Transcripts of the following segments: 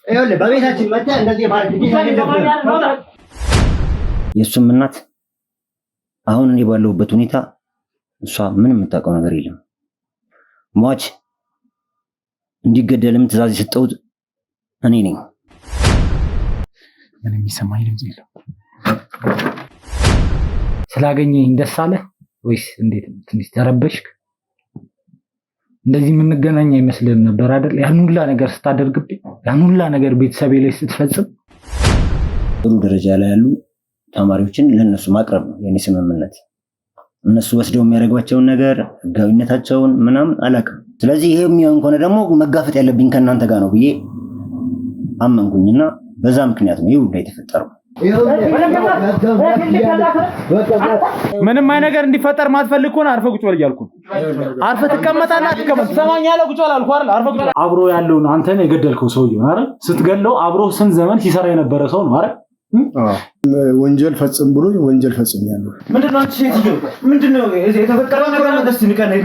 ይኸውልህ በቤታችን መጥተህ እንደዚህ ማለት የእሱም እናት አሁን እኔ ባለሁበት ሁኔታ እሷ ምንም የምታውቀው ነገር የለም። ሟች እንዲገደልም ትዕዛዝ የሰጠሁት እኔ ነኝ። ምን የሚሰማኝ ድምጽ የለም። ስላገኘኝ ደስ አለ ወይስ እንዴት? ትንሽ ተረበሽክ? እንደዚህ የምንገናኝ አይመስልም ነበር አይደል? ያን ሁላ ነገር ስታደርግብኝ፣ ያን ሁላ ነገር ቤተሰቤ ላይ ስትፈጽም። ጥሩ ደረጃ ላይ ያሉ ተማሪዎችን ለነሱ ማቅረብ ነው የኔ ስምምነት። እነሱ ወስደው የሚያደርጓቸውን ነገር ህጋዊነታቸውን ምናምን አላውቅም። ስለዚህ ይሄ የሚሆን ከሆነ ደግሞ መጋፈጥ ያለብኝ ከእናንተ ጋር ነው ብዬ አመንኩኝና በዛ ምክንያት ነው ይሄ ሁሉ የተፈጠረው። ምንም አይነት ነገር እንዲፈጠር ማትፈልግ ከሆነ አርፈህ ቁጭ በል እያልኩ አርፈህ ትቀመጣለህ። አትቀመጥ። ትሰማኛለህ? ቁጭ በል አልኩህ አይደል? አርፈህ ቁጭ በል። አብሮ ያለውን አንተን የገደልከው ሰውዬ ነው አይደል? ስትገለው አብሮ ስንት ዘመን ሲሰራ የነበረ ሰው ነው አይደል? ወንጀል ፈጽም ብሎ ወንጀል ፈጽሚያለሁ። ምንድነው አንቺ ሴትዮ? ምንድነው የተፈጠረው ነገር? ደስ ንገረኝ።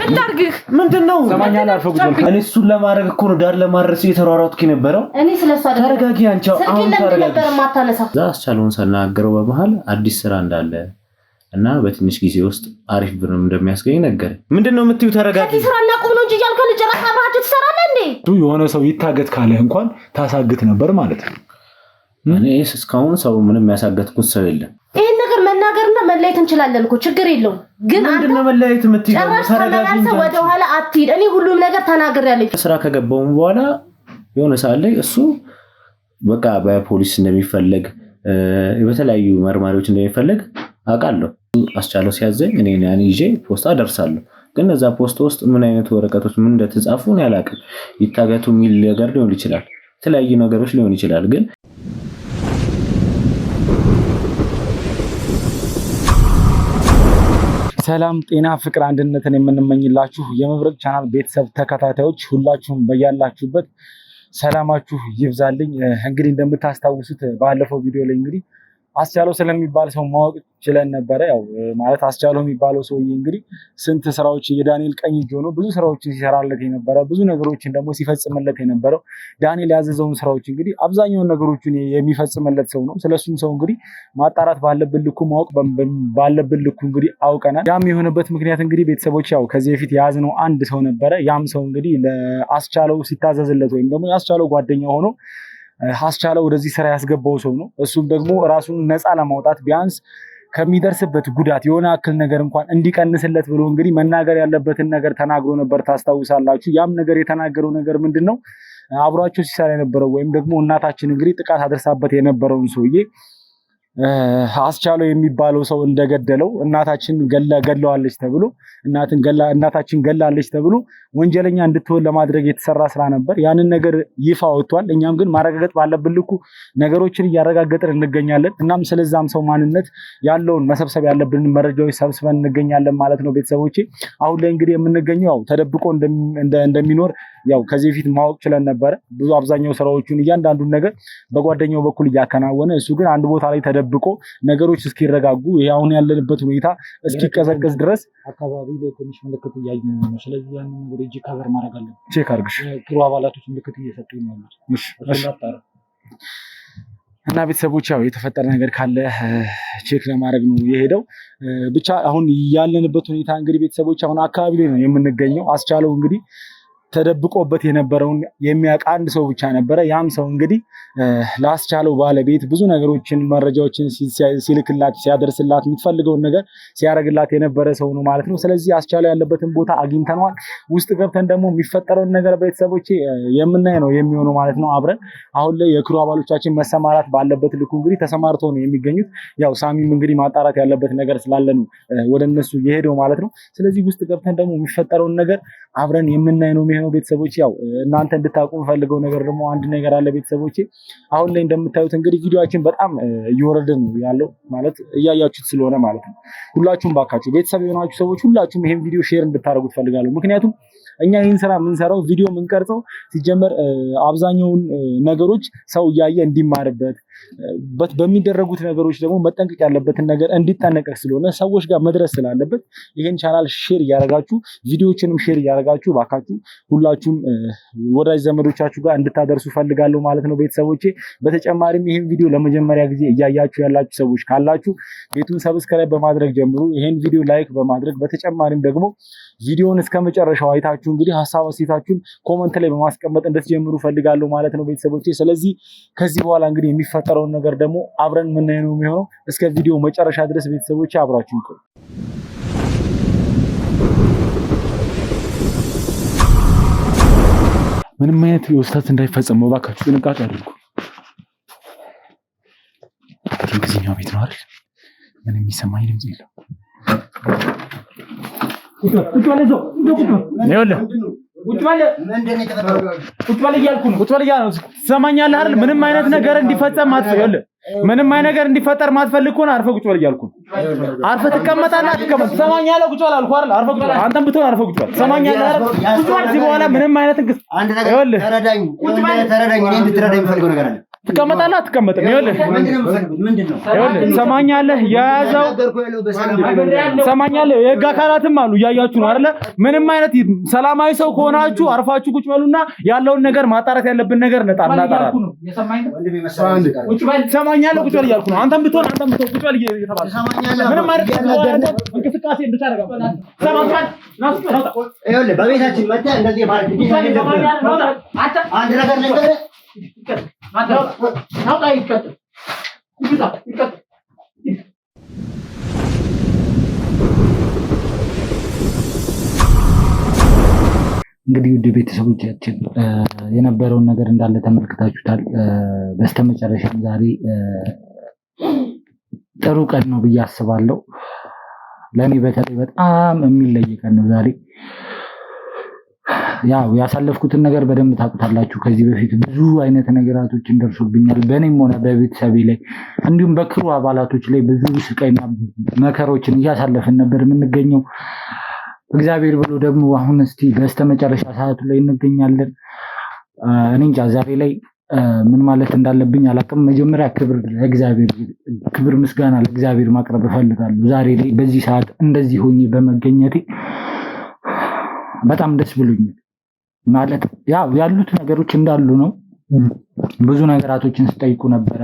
እንዳርግህ ምንድነው? ሰማኛለህ? አርፈህ ቁጭ በል። እኔ እሱን ለማድረግ እኮ ነው ዳር ለማድረስ እየተሯሯጥኩ የነበረው። እኔ ስለሷ ተረጋጊ። አንቺ አሁን ተረጋጊ። እዛ አስቻለውን ሳናገረው በመሃል አዲስ ስራ እንዳለ እና በትንሽ ጊዜ ውስጥ አሪፍ ብር እንደሚያስገኝ ነገር። ምንድነው የምትይው? ተረጋጊ። ስራ እናቁም ነው እንጂ እያልከው ልጨረስ አብራችሁ ትሰራለህ እንዴ? የሆነ ሰው ይታገት ካለህ እንኳን ታሳግት ነበር ማለት ነው። እኔ እስካሁን ሰው ምንም ያሳገትኩት ሰው የለም። ይሄን ነገር መናገርና መለየት እንችላለን እኮ ችግር የለውም። ግን ምንድነው መለየት የምትይው? ተረጋጊ እንጂ ወደ ኋላ አትሂድ። እኔ ሁሉም ነገር ተናግሬያለሁ። ስራ ከገባውም በኋላ የሆነ ሰዓት ላይ እሱ በቃ በፖሊስ እንደሚፈለግ በተለያዩ መርማሪዎች እንደሚፈለግ አውቃለሁ። አስቻለው ሲያዘኝ እኔ ያን ይዤ ፖስታ ደርሳለሁ። ግን እዛ ፖስታ ውስጥ ምን አይነት ወረቀቶች ምን እንደተጻፉ ነው ያላውቅም። ይታገቱ የሚል ነገር ሊሆን ይችላል፣ የተለያዩ ነገሮች ሊሆን ይችላል። ግን ሰላም ጤና ፍቅር አንድነትን የምንመኝላችሁ የመብረቅ ቻናል ቤተሰብ ተከታታዮች ሁላችሁም በያላችሁበት ሰላማችሁ ይብዛልኝ። እንግዲህ እንደምታስታውሱት ባለፈው ቪዲዮ ላይ እንግዲህ አስቻለው ስለሚባል ሰው ማወቅ ችለን ነበረ። ያው ማለት አስቻለው የሚባለው ሰውዬ እንግዲህ ስንት ስራዎች የዳንኤል ቀኝ እጅ ሆኖ ብዙ ስራዎችን ሲሰራለት የነበረ ብዙ ነገሮችን ደግሞ ሲፈጽምለት የነበረው ዳንኤል ያዘዘውን ስራዎች እንግዲህ አብዛኛውን ነገሮችን የሚፈጽምለት ሰው ነው። ስለሱም ሰው እንግዲህ ማጣራት ባለብን ልኩ ማወቅ ባለብን ልኩ እንግዲህ አውቀናል። ያም የሆነበት ምክንያት እንግዲህ ቤተሰቦች ያው ከዚህ በፊት የያዝነው አንድ ሰው ነበረ። ያም ሰው እንግዲህ ለአስቻለው ሲታዘዝለት ወይም ደግሞ የአስቻለው ጓደኛ ሆኖ አስቻለው ወደዚህ ስራ ያስገባው ሰው ነው። እሱም ደግሞ ራሱን ነፃ ለማውጣት ቢያንስ ከሚደርስበት ጉዳት የሆነ አክል ነገር እንኳን እንዲቀንስለት ብሎ እንግዲህ መናገር ያለበትን ነገር ተናግሮ ነበር። ታስታውሳላችሁ። ያም ነገር የተናገረው ነገር ምንድነው? አብሯቸው ሲሰራ የነበረው ወይም ደግሞ እናታችን እንግዲህ ጥቃት አድርሳበት የነበረውን ሰውዬ አስቻለው የሚባለው ሰው እንደገደለው እናታችን ገለዋለች ተብሎ እናታችን ገላለች ተብሎ ወንጀለኛ እንድትሆን ለማድረግ የተሰራ ስራ ነበር። ያንን ነገር ይፋ ወጥቷል። እኛም ግን ማረጋገጥ ባለብን ልኩ ነገሮችን እያረጋገጥን እንገኛለን። እናም ስለዛም ሰው ማንነት ያለውን መሰብሰብ ያለብን መረጃዎች ሰብስበን እንገኛለን ማለት ነው። ቤተሰቦቼ አሁን ላይ እንግዲህ የምንገኘው ያው ተደብቆ እንደሚኖር ያው ከዚህ በፊት ማወቅ ችለን ነበረ። ብዙ አብዛኛው ስራዎቹን እያንዳንዱን ነገር በጓደኛው በኩል እያከናወነ እሱ ግን አንድ ቦታ ላይ ተደብቆ ነገሮች እስኪረጋጉ ይሄ አሁን ያለንበት ሁኔታ እስኪቀዘቅዝ ድረስ አካባቢ ላይ ትንሽ ምልክት እያየን ነው። ስለዚህ ያንን ነገር እጅ ከበር ማድረግ አለብን። ቼክ አድርግሽ ጥሩ አባላቶች ምልክት እየሰጡ ነው። እሺ እና ቤተሰቦች ያው የተፈጠረ ነገር ካለ ቼክ ለማድረግ ነው የሄደው። ብቻ አሁን ያለንበት ሁኔታ እንግዲህ ቤተሰቦች አሁን አካባቢ ላይ ነው የምንገኘው። አስቻለው እንግዲህ ተደብቆበት የነበረውን የሚያውቅ አንድ ሰው ብቻ ነበረ። ያም ሰው እንግዲህ ላስቻለው ባለቤት ብዙ ነገሮችን መረጃዎችን ሲልክላት ሲያደርስላት የምትፈልገውን ነገር ሲያደርግላት የነበረ ሰው ነው ማለት ነው። ስለዚህ አስቻለው ያለበትን ቦታ አግኝተነዋል። ውስጥ ገብተን ደግሞ የሚፈጠረውን ነገር ቤተሰቦቼ የምናይ ነው የሚሆነው ማለት ነው አብረን። አሁን ላይ የክሩ አባሎቻችን መሰማራት ባለበት ልኩ እንግዲህ ተሰማርተው ነው የሚገኙት። ያው ሳሚም እንግዲህ ማጣራት ያለበት ነገር ስላለ ነው ወደ እነሱ የሄደው ማለት ነው። ስለዚህ ውስጥ ገብተን ደግሞ የሚፈጠረውን ነገር አብረን የምናይ ነው የሚሆነው ቤተሰቦቼ። ያው እናንተ እንድታውቁ ፈልገው ነገር ደግሞ አንድ ነገር አለ ቤተሰቦቼ። አሁን ላይ እንደምታዩት እንግዲህ ቪዲዮአችን በጣም እየወረደ ነው ያለው ማለት እያያችሁት ስለሆነ ማለት ነው። ሁላችሁም ባካችሁ ቤተሰብ የሆናችሁ ሰዎች ሁላችሁም ይሄን ቪዲዮ ሼር እንድታደርጉት ፈልጋለሁ። ምክንያቱም እኛ ይህን ስራ የምንሰራው ቪዲዮ የምንቀርጸው ሲጀመር አብዛኛውን ነገሮች ሰው እያየ እንዲማርበት በሚደረጉት ነገሮች ደግሞ መጠንቀቅ ያለበትን ነገር እንዲጠነቀቅ ስለሆነ ሰዎች ጋር መድረስ ስላለበት ይሄን ቻናል ሼር እያደረጋችሁ ቪዲዮዎችንም ሼር እያደረጋችሁ ባካችሁ ሁላችሁም ወዳጅ ዘመዶቻችሁ ጋር እንድታደርሱ ፈልጋለሁ ማለት ነው ቤተሰቦቼ። በተጨማሪም ይሄን ቪዲዮ ለመጀመሪያ ጊዜ እያያችሁ ያላችሁ ሰዎች ካላችሁ ቤቱን ሰብስክራይብ በማድረግ ጀምሩ። ይሄን ቪዲዮ ላይክ በማድረግ በተጨማሪም ደግሞ ቪዲዮውን እስከመጨረሻው አይታችሁ እንግዲህ ሐሳብ አስተያየታችሁን ኮሜንት ላይ በማስቀመጥ እንድትጀምሩ ፈልጋለሁ ማለት ነው ቤተሰቦቼ። ስለዚህ ከዚህ በኋላ እንግዲህ የሚፈጠረውን ነገር ደግሞ አብረን ምን ነው የሚሆነው። እስከ ቪዲዮ መጨረሻ ድረስ ቤተሰቦቼ አብራችሁ ቆዩ። ምንም አይነት ስህተት እንዳይፈጸም እባካችሁ ጥንቃቄ አድርጉ። የእንግሊዝኛው ቤት ነው አይደል? ምንም የሚሰማኝ ድምጽ የለም። ቁጭ በል እያልኩ ነው። ትሰማኛለህ አይደል? ምንም አይነት ነገር እንዲፈጸም አትፈልግ። ምንም አይነት ነገር እንዲፈጠር ማትፈልግ ከሆነ አርፈህ ቁጭ በል እያልኩ ነው። አርፈህ ትቀመጣለህ አትቀመጥ? ትሰማኛለህ? ቁጭ በል አልኩህ አይደል? አርፈህ ቁጭ በል። አንተም ብትሆን አርፈህ ቁጭ በል። ትሰማኛለህ አይደል? ቁጭ በል። እዚህ በኋላ ምንም አይነት እንግስ አንድ ነገር ተረዳኝ። እኔ እንድትረዳኝ የምፈልገው ነገር አለ። ትቀመጣለህ አትቀመጥም? ይኸውልህ ምንድነው? ትሰማኛለህ? የያዘው ትሰማኛለህ? የህግ አካላትም አሉ እያያችሁ ነው አይደለ? ምንም አይነት ሰላማዊ ሰው ከሆናችሁ አርፋችሁ ቁጭ በሉና ያለውን ነገር ማጣራት ያለብን ነገር እናጣራለን። ትሰማኛለህ? ቁጭ በል እያልኩ ነው። አንተም ብትሆን ቁጭ በል እየተባለ ምንም አይነት እንቅስቃሴ እንድታደርግ ይኸውልህ በቤታችን መተህ እንደዚህ ማለት አንድ ነገር ነገር እንግዲህ ውድ ቤተሰቦቻችን የነበረውን ነገር እንዳለ ተመልክታችሁታል። በስተመጨረሻም ዛሬ ጥሩ ቀን ነው ብዬ አስባለሁ። ለኔ በተለይ በጣም የሚለይ ቀን ነው ዛሬ። ያው ያሳለፍኩትን ነገር በደንብ ታውቁታላችሁ። ከዚህ በፊት ብዙ አይነት ነገራቶችን ደርሶብኛል በእኔም ሆነ በቤተሰቤ ላይ እንዲሁም በክሩ አባላቶች ላይ ብዙ ስቃይና መከሮችን እያሳለፍን ነበር የምንገኘው። እግዚአብሔር ብሎ ደግሞ አሁን እስቲ በስተመጨረሻ ሰዓቱ ላይ እንገኛለን። እኔ እንጃ ዛሬ ላይ ምን ማለት እንዳለብኝ አላውቅም። መጀመሪያ ክብር ምስጋና ለእግዚአብሔር ማቅረብ እፈልጋለሁ። ዛሬ ላይ በዚህ ሰዓት እንደዚህ ሆኜ በመገኘቴ በጣም ደስ ብሎኛል። ማለት ያው ያሉት ነገሮች እንዳሉ ነው። ብዙ ነገራቶችን ስጠይቁ ነበረ።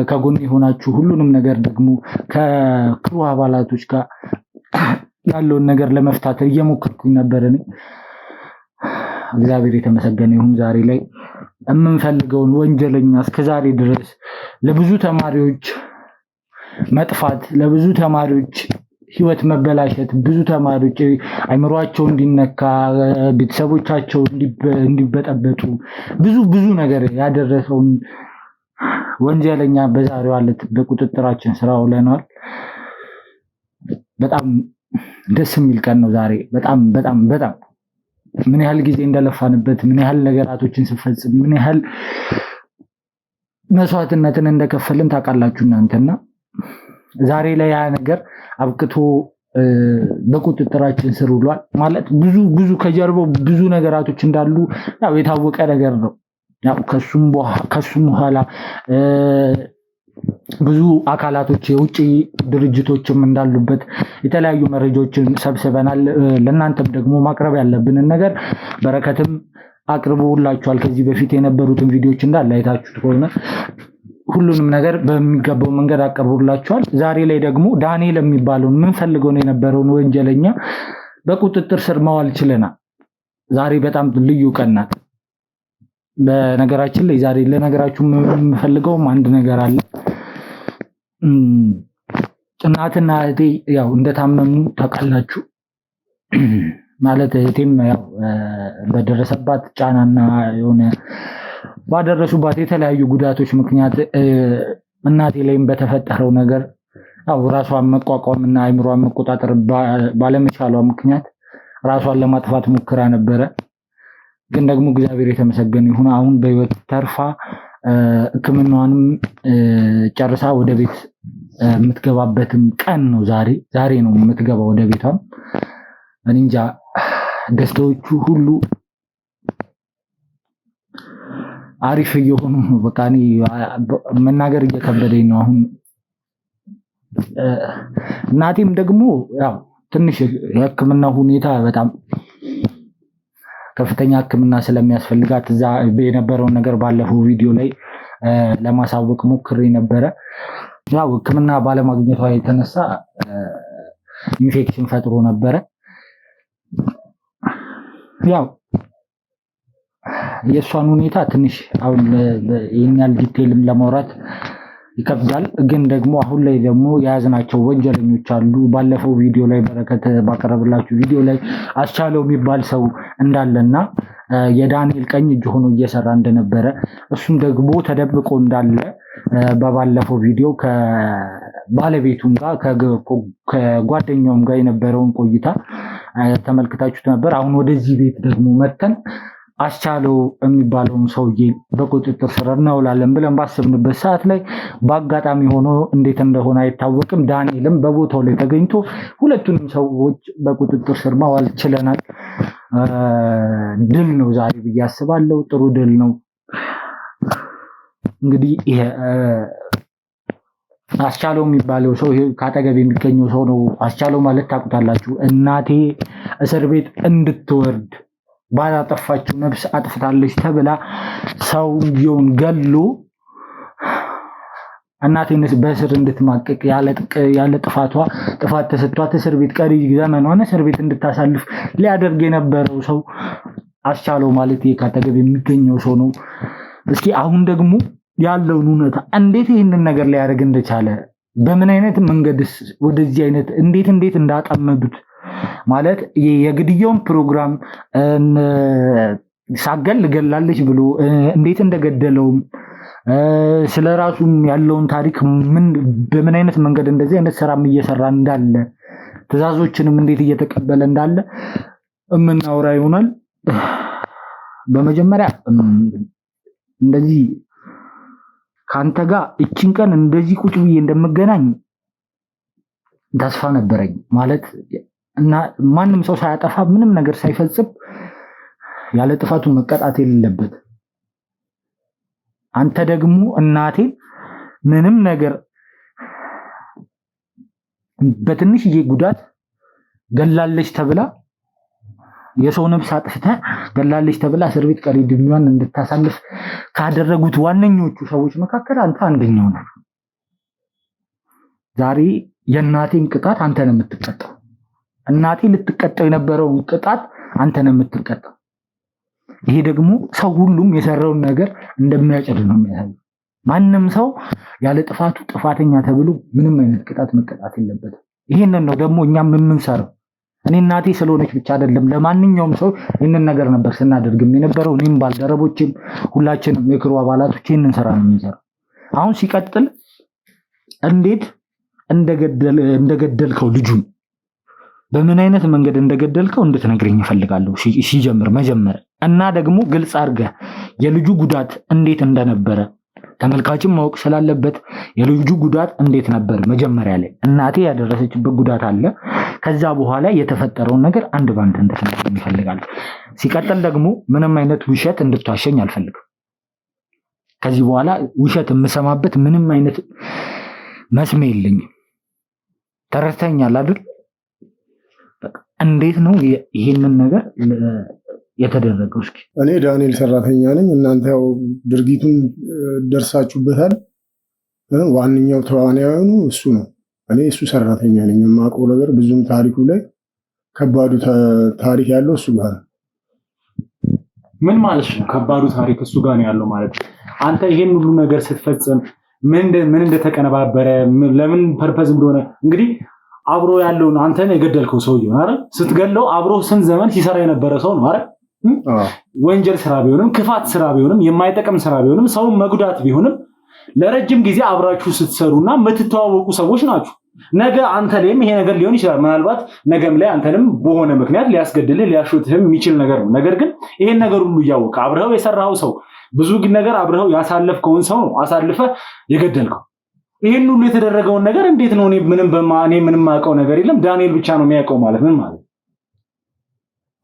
ከጎን የሆናችሁ ሁሉንም ነገር ደግሞ ከክሩ አባላቶች ጋር ያለውን ነገር ለመፍታት እየሞከርኩኝ ነበር። እኔ እግዚአብሔር የተመሰገነ ይሁን ዛሬ ላይ የምንፈልገውን ወንጀለኛ እስከዛሬ ድረስ ለብዙ ተማሪዎች መጥፋት፣ ለብዙ ተማሪዎች ህይወት መበላሸት፣ ብዙ ተማሪዎች አይምሯቸው እንዲነካ፣ ቤተሰቦቻቸው እንዲበጠበጡ ብዙ ነገር ያደረሰውን ወንጀለኛ በዛሬው ዕለት በቁጥጥራችን ስር አውለናል። በጣም ደስ የሚል ቀን ነው ዛሬ። በጣም ምን ያህል ጊዜ እንደለፋንበት፣ ምን ያህል ነገራቶችን ስንፈጽም፣ ምን ያህል መስዋዕትነትን እንደከፈልን ታውቃላችሁ እናንተና ዛሬ ላይ ያ ነገር አብቅቶ በቁጥጥራችን ስር ውሏል። ማለት ብዙ ከጀርባው ብዙ ነገራቶች እንዳሉ ያው የታወቀ ነገር ነው። ያው ከሱም በኋላ ብዙ አካላቶች የውጭ ድርጅቶችም እንዳሉበት የተለያዩ መረጃዎችን ሰብስበናል። ለእናንተም ደግሞ ማቅረብ ያለብንን ነገር በረከትም አቅርቦላችኋል። ከዚህ በፊት የነበሩትን ቪዲዮዎች እንዳለ አይታችሁት ከሆነ ሁሉንም ነገር በሚገባው መንገድ አቀርቦላችኋል። ዛሬ ላይ ደግሞ ዳንኤል የሚባለውን የምንፈልገውን የነበረውን ወንጀለኛ በቁጥጥር ስር ማዋል ችለናል። ዛሬ በጣም ልዩ ቀን ናት። በነገራችን ላይ ዛሬ ለነገራችሁ የምፈልገው አንድ ነገር አለ። እናትና እህቴ ያው እንደታመሙ ታውቃላችሁ። ማለት እህቴም ያው በደረሰባት ጫናና የሆነ ባደረሱባት የተለያዩ ጉዳቶች ምክንያት እናቴ ላይም በተፈጠረው ነገር ያው ራሷን መቋቋምና አይምሯን መቆጣጠር ባለመቻሏ ምክንያት ራሷን ለማጥፋት ሞክራ ነበረ። ግን ደግሞ እግዚአብሔር የተመሰገነ ይሁን አሁን በህይወት ተርፋ ሕክምናዋንም ጨርሳ ወደ ቤት የምትገባበትም ቀን ነው ዛሬ ነው የምትገባው ወደ ቤቷም። እኔ እንጃ ደስታዎቹ ሁሉ አሪፍ እየሆኑ ነው። በቃ እኔ መናገር እየከበደኝ ነው አሁን። እናቴም ደግሞ ያው ትንሽ የሕክምና ሁኔታ በጣም ከፍተኛ ሕክምና ስለሚያስፈልጋት እዛ የነበረውን ነገር ባለፈው ቪዲዮ ላይ ለማሳወቅ ሞክሬ ነበረ። ያው ሕክምና ባለማግኘቷ የተነሳ ኢንፌክሽን ፈጥሮ ነበረ። ያው የእሷን ሁኔታ ትንሽ አሁን ይህን ያህል ዲቴይልም ለማውራት ይከብዳል። ግን ደግሞ አሁን ላይ ደግሞ የያዝናቸው ወንጀለኞች አሉ። ባለፈው ቪዲዮ ላይ በረከት ባቀረብላችሁ ቪዲዮ ላይ አስቻለው የሚባል ሰው እንዳለና የዳንኤል ቀኝ እጅ ሆኖ እየሰራ እንደነበረ እሱም ደግሞ ተደብቆ እንዳለ በባለፈው ቪዲዮ ከባለቤቱም ጋር ከጓደኛውም ጋር የነበረውን ቆይታ ተመልክታችሁት ነበር። አሁን ወደዚህ ቤት ደግሞ መተን አስቻለው የሚባለውን ሰውዬ በቁጥጥር ስር እናውላለን ብለን ባሰብንበት ሰዓት ላይ በአጋጣሚ ሆኖ እንዴት እንደሆነ አይታወቅም፣ ዳንኤልም በቦታው ላይ ተገኝቶ ሁለቱንም ሰዎች በቁጥጥር ስር ማዋል ችለናል። ድል ነው ዛሬ ብዬ አስባለሁ። ጥሩ ድል ነው። እንግዲህ ይሄ አስቻለው የሚባለው ሰው ይሄ ካጠገብ የሚገኘው ሰው ነው። አስቻለው ማለት ታውቁታላችሁ። እናቴ እስር ቤት እንድትወርድ ባላጠፋችው ነፍስ አጥፍታለች ተብላ ሰውየውን ገሎ እናቴን በእስር እንድትማቀቅ ያለ ጥፋት ተሰጥቷት እስር ቤት ቀሪ ዘመኗን እስር ቤት እንድታሳልፍ ሊያደርግ የነበረው ሰው አስቻለው ማለት ካጠገብ የሚገኘው ሰው ነው። እስኪ አሁን ደግሞ ያለውን እውነታ እንዴት ይህንን ነገር ሊያደርግ እንደቻለ በምን አይነት መንገድስ ወደዚህ አይነት እንዴት እንዳጠመዱት ማለት የግድያውን ፕሮግራም ሳገል ገላለች ብሎ እንዴት እንደገደለውም ስለራሱም ያለውን ታሪክ በምን አይነት መንገድ እንደዚህ አይነት ስራም እየሰራ እንዳለ ትዕዛዞችንም እንዴት እየተቀበለ እንዳለ የምናወራ ይሆናል። በመጀመሪያ እንደዚህ ካንተ ጋር እቺን ቀን እንደዚህ ቁጭ ብዬ እንደምገናኝ ተስፋ ነበረኝ ማለት እና ማንም ሰው ሳያጠፋ ምንም ነገር ሳይፈጽም ያለ ጥፋቱ መቀጣት የሌለበት አንተ ደግሞ እናቴ ምንም ነገር በትንሽዬ ጉዳት ገላለች ተብላ የሰው ነፍስ አጥፍታ ገላለች ተብላ እስር ቤት ቀሪ ዕድሜዋን እንድታሳልፍ ካደረጉት ዋነኞቹ ሰዎች መካከል አንተ አንደኛው ነህ። ዛሬ የእናቴን ቅጣት አንተ ነህ የምትቀጣው። እናቴ ልትቀጣው የነበረውን ቅጣት አንተ ነህ የምትቀጣው። ይሄ ደግሞ ሰው ሁሉም የሰራውን ነገር እንደሚያጭድ ነው የሚያሳየው። ማንም ሰው ያለ ጥፋቱ ጥፋተኛ ተብሎ ምንም አይነት ቅጣት መቀጣት የለበትም። ይሄንን ነው ደግሞ እኛም የምንሰራው። እኔ እናቴ ስለሆነች ብቻ አይደለም ለማንኛውም ሰው ይህንን ነገር ነበር ስናደርግም የነበረው። እኔም ባልደረቦችም ሁላችንም የክሩ አባላቶች ይህንን ስራ ነው የምንሰራው። አሁን ሲቀጥል እንዴት እንደገደልከው ልጁን በምን አይነት መንገድ እንደገደልከው እንድትነግረኝ እፈልጋለሁ። ሲጀምር መጀመር እና ደግሞ ግልጽ አድርገህ የልጁ ጉዳት እንዴት እንደነበረ ተመልካችም ማወቅ ስላለበት የልጁ ጉዳት እንዴት ነበር መጀመሪያ ላይ እናቴ ያደረሰችበት ጉዳት አለ። ከዛ በኋላ የተፈጠረውን ነገር አንድ ባንድ እንድትነግረኝ እፈልጋለሁ። ሲቀጥል ደግሞ ምንም አይነት ውሸት እንድትዋሸኝ አልፈልግም። ከዚህ በኋላ ውሸት የምሰማበት ምንም አይነት መስሜ የለኝም። ተረድተኛል አይደል? እንዴት ነው ይሄንን ነገር የተደረገው? እስኪ እኔ ዳንኤል ሰራተኛ ነኝ። እናንተ ያው ድርጊቱን ደርሳችሁበታል። ዋነኛው ተዋናዩ እሱ ነው። እኔ እሱ ሰራተኛ ነኝ። የማውቀው ነገር ብዙም ታሪኩ ላይ ከባዱ ታሪክ ያለው እሱ ጋር ነው። ምን ማለት ነው? ከባዱ ታሪክ እሱ ጋር ነው ያለው ማለት አንተ ይሄን ሁሉ ነገር ስትፈጽም ምን እንደተቀነባበረ ለምን ፐርፐዝ እንደሆነ እንግዲህ አብሮ ያለውን አንተን የገደልከው ሰውዬው ነው አይደል? ስትገለው አብሮ ስንት ዘመን ሲሰራ የነበረ ሰው ነው አይደል? ወንጀል ስራ ቢሆንም ክፋት ስራ ቢሆንም የማይጠቅም ስራ ቢሆንም ሰው መጉዳት ቢሆንም ለረጅም ጊዜ አብራችሁ ስትሰሩና የምትተዋወቁ ሰዎች ናችሁ። ነገ አንተ ላይም ይሄ ነገር ሊሆን ይችላል። ምናልባት ነገም ላይ አንተንም በሆነ ምክንያት ሊያስገድልህ ሊያሾትህም የሚችል ነገር ነው። ነገር ግን ይሄን ነገር ሁሉ እያወቀ አብረኸው የሰራኸው ሰው ብዙ ነገር አብረኸው ያሳለፍከውን ሰው ነው አሳልፈህ የገደልከው። ይሄን ሁሉ የተደረገውን ነገር እንዴት ነው እኔ ምንም የማውቀው ነገር የለም ዳንኤል ብቻ ነው የሚያውቀው ማለት ምን ማለት?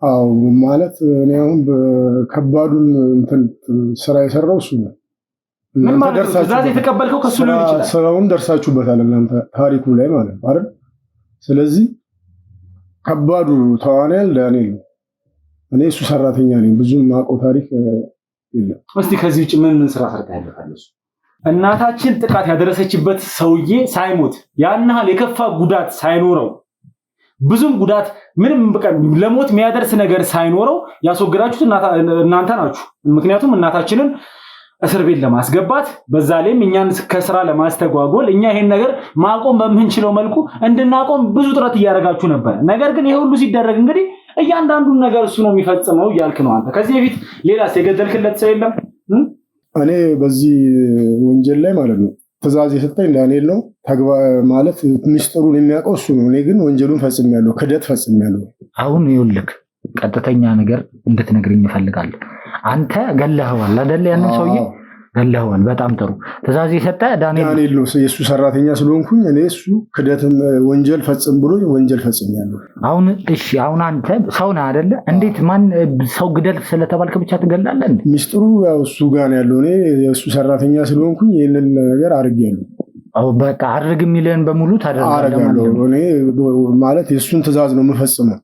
አዎ ማለት እኔ አሁን በከባዱን እንትን ስራ የሰራው እሱ ነው። ምን ማለት ነው? ትዕዛዝ የተቀበልከው ከሱ ሊሆን ይችላል። ስራውን ደርሳችሁበታል እናንተ ታሪኩ ላይ ማለት ነው አይደል? ስለዚህ ከባዱ ተዋናይ ዳንኤል ነው። እኔ እሱ ሰራተኛ ነኝ። ብዙም ማውቀው ታሪክ የለም። እስቲ ከዚህ ውጭ ምን ስራ ሰርተሃል? እናታችን ጥቃት ያደረሰችበት ሰውዬ ሳይሞት ያን ያህል የከፋ ጉዳት ሳይኖረው ብዙም ጉዳት ምንም በቃ ለሞት የሚያደርስ ነገር ሳይኖረው ያስወገዳችሁት እናንተ ናችሁ። ምክንያቱም እናታችንን እስር ቤት ለማስገባት በዛ ላይም እኛን ከስራ ለማስተጓጎል እኛ ይሄን ነገር ማቆም በምንችለው መልኩ እንድናቆም ብዙ ጥረት እያደረጋችሁ ነበር። ነገር ግን ይሄ ሁሉ ሲደረግ እንግዲህ እያንዳንዱን ነገር እሱ ነው የሚፈጽመው እያልክ ነው አንተ። ከዚህ በፊት ሌላስ የገደልክለት ሰው የለም? እኔ በዚህ ወንጀል ላይ ማለት ነው ትዕዛዝ የሰጠኝ ዳንኤል ነው። ተግባር ማለት ሚስጥሩን የሚያውቀው እሱ ነው። እኔ ግን ወንጀሉን ፈጽሜያለሁ፣ ክደት ፈጽሜያለሁ። አሁን ይኸውልህ ቀጥተኛ ነገር እንድትነግረኝ እፈልጋለሁ። አንተ ገለኸዋል አይደል? ያንን ሰውዬ ገለኸዋል። በጣም ጥሩ። ትዕዛዝ የሰጠ ዳንኤል ነው። የእሱ ሰራተኛ ስለሆንኩኝ እኔ እሱ ክደትን ወንጀል ፈጽም ብሎ ወንጀል ፈጽሜያለሁ። አሁን እሺ፣ አሁን አንተ ሰው ነህ አይደለ? እንዴት ማን ሰው ግደል ስለተባልክ ብቻ ትገላለህ እንዴ? ሚስጥሩ ያው እሱ ጋር ነው ያለው። እኔ የእሱ ሰራተኛ ስለሆንኩኝ ይህንን ነገር አድርጌያለሁ። አዎ በቃ አድርግ የሚልህን በሙሉ ታደርጋለህ። እኔ ማለት የእሱን ትዕዛዝ ነው የምፈጽመው።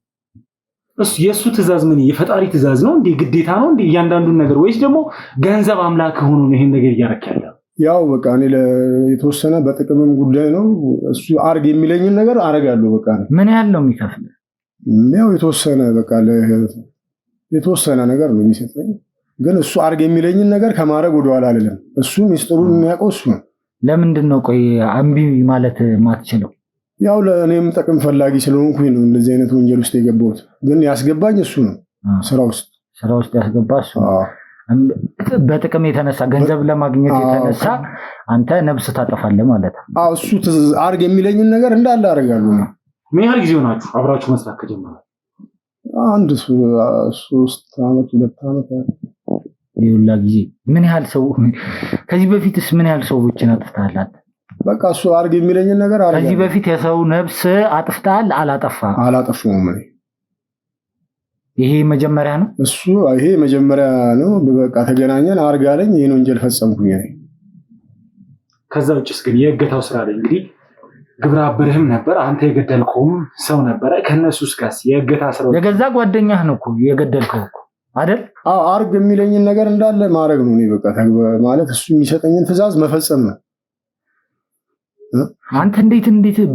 እሱ የሱ ትዕዛዝ ምን የፈጣሪ ትዕዛዝ ነው እንዴ? ግዴታ ነው እንዴ እያንዳንዱን ነገር? ወይስ ደግሞ ገንዘብ አምላክ ሆኖ ነው ይሄን ነገር እያደረክ ያለው? ያው በቃ እኔ የተወሰነ በጥቅምም ጉዳይ ነው እሱ አርግ የሚለኝን ነገር አረጋለሁ። በቃ ምን ያህል ነው የሚከፍል? ያው የተወሰነ በቃ የተወሰነ ነገር ነው የሚሰጠኝ። ግን እሱ አርግ የሚለኝን ነገር ከማድረግ ወደኋላ አይደለም። እሱ ሚስጥሩን የሚያውቀው እሱ ነው። ለምንድን ነው ቆይ እምቢ ማለት ማትችለው? ያው ለእኔም ጥቅም ፈላጊ ስለሆንኩኝ ነው እንደዚህ አይነት ወንጀል ውስጥ የገባሁት። ግን ያስገባኝ እሱ ነው። ስራ ውስጥ ያስገባ እሱ ነው። በጥቅም የተነሳ ገንዘብ ለማግኘት የተነሳ አንተ ነፍስ ታጠፋለህ ማለት ነው። አዎ እሱ አርግ የሚለኝን ነገር እንዳለ አደርጋለሁ። ምን ያህል ጊዜ ሆናችሁ አብራችሁ መስራት ከጀመራችሁ? አንድ 3 ዓመት 2 ዓመት ይውላ ጊዜ። ምን ያህል ሰው ከዚህ በፊትስ ምን ያህል ሰዎችን አጥፍተሃል? በቃ እሱ አርግ የሚለኝን ነገር አረጋ። ከዚህ በፊት የሰው ነፍስ አጥፍተሃል? አላጠፋሁም። ይሄ መጀመሪያ ነው። ይሄ መጀመሪያ ነው። በቃ ተገናኘን፣ አርግ አለኝ፣ ይሄን ወንጀል ፈጸምኩኝ። ከዛ ውጭስ ግን የእገታው ስራ ላይ እንግዲህ ግብረ አበርህም ነበር፣ አንተ የገደልከውም ሰው ነበረ። ከነሱስ ጋር የእገታ ስራው የገዛ ጓደኛህ ነው እኮ የገደልከው እኮ አይደል? አዎ አርግ የሚለኝን ነገር እንዳለ ማድረግ ነው። እኔ በቃ ማለት እሱ የሚሰጠኝን ትዕዛዝ መፈጸም ነው። አንተ እንዴት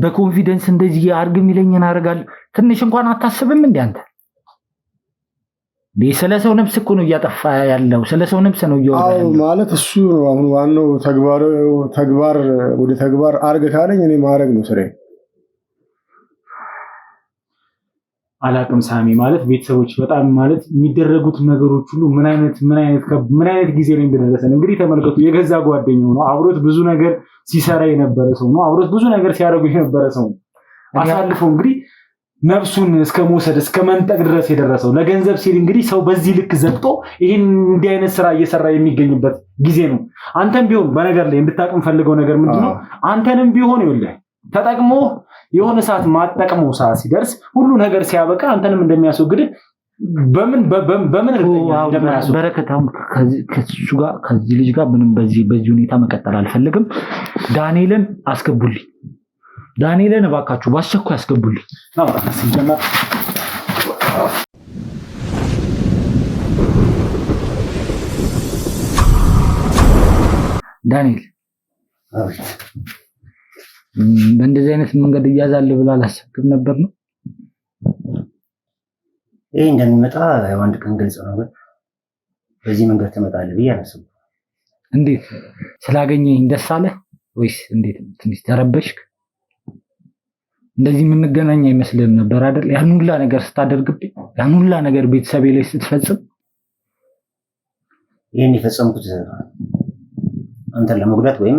በኮንፊደንስ እንደዚህ አርግ የሚለኝን አደርጋለሁ? ትንሽ እንኳን አታስብም እንዴ አንተ? ስለ ሰው ነፍስ እኮ ነው እያጠፋ ያለው። ስለ ሰው ነፍስ ነው እያወራ ያለው ማለት እሱ ነው። አሁን ዋናው ተግባር ወደ ተግባር አርግ ካለኝ እኔ ማድረግ ነው ስራዬ። አላቅም ሳሚ ማለት ቤተሰቦች በጣም ማለት የሚደረጉት ነገሮች ሁሉ ምን አይነት ጊዜ ላይ እንደደረሰን እንግዲህ ተመልከቱ። የገዛ ጓደኛው ነው፣ አብሮት ብዙ ነገር ሲሰራ የነበረ ሰው ነው፣ አብሮት ብዙ ነገር ሲያደርጉ የነበረ ሰው ነው። አሳልፎ እንግዲህ ነፍሱን እስከ መውሰድ እስከ መንጠቅ ድረስ የደረሰው ለገንዘብ ሲል እንግዲህ ሰው በዚህ ልክ ዘግጦ ይህን እንዲህ አይነት ስራ እየሰራ የሚገኝበት ጊዜ ነው። አንተም ቢሆን በነገር ላይ እንድታቅም ፈልገው ነገር ምንድነው፣ አንተንም ቢሆን ይኸውልህ ተጠቅሞ የሆነ ሰዓት ማጠቅመው ሰዓት ሲደርስ ሁሉ ነገር ሲያበቃ አንተንም እንደሚያስወግድ በምን እንደማያስወግድ በረከታም ከሱ ጋር ከዚህ ልጅ ጋር ምንም በዚህ ሁኔታ መቀጠል አልፈልግም። ዳንኤልን አስገቡልኝ። ዳንኤልን እባካችሁ በአስቸኳይ አስገቡልኝ። ዳንኤል በእንደዚህ አይነት መንገድ እያዛለሁ ብላ አላሰብክም ነበር ነው? ይሄ እንደሚመጣ አንድ ቀን ግልጽ ነው። ግን በዚህ መንገድ ትመጣለህ ብዬ አላሰብኩም። እንዴት ስላገኘኝ ደስ አለህ ወይስ እንዴት? ትንሽ ተረበሽክ? እንደዚህ የምንገናኝ አይመስልም ነበር አይደል? ያን ሁላ ነገር ስታደርግብኝ፣ ያን ሁላ ነገር ቤተሰቤ ላይ ስትፈጽም፣ ይሄን የፈጸምኩት አንተን ለመጉዳት ወይም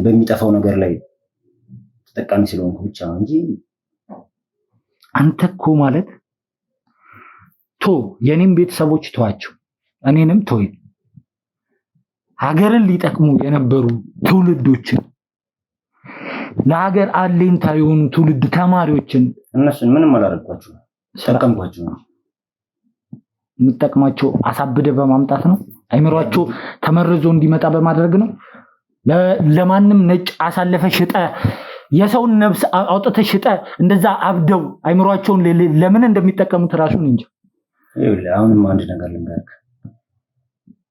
በሚጠፋው ነገር ላይ ተጠቃሚ ስለሆንኩ ብቻ ነው እንጂ አንተ እኮ ማለት የኔም ቤተሰቦች ተዋቸው፣ እኔንም ተወኝ። ሀገርን ሊጠቅሙ የነበሩ ትውልዶችን ለሀገር አለኝታ የሆኑ ትውልድ ተማሪዎችን እነሱን ምንም አላደረኳቸው፣ ጠቀምኳቸው። የምጠቅማቸው አሳብደ በማምጣት ነው። አይምሯቸው ተመርዞ እንዲመጣ በማድረግ ነው። ለማንም ነጭ አሳለፈ ሽጠ የሰውን ነፍስ አውጥተ ሽጠ እንደዛ አብደው አይምሯቸውን ለምን እንደሚጠቀሙት ራሱን እንጂ። አሁንም አንድ ነገር ልንገርህ፣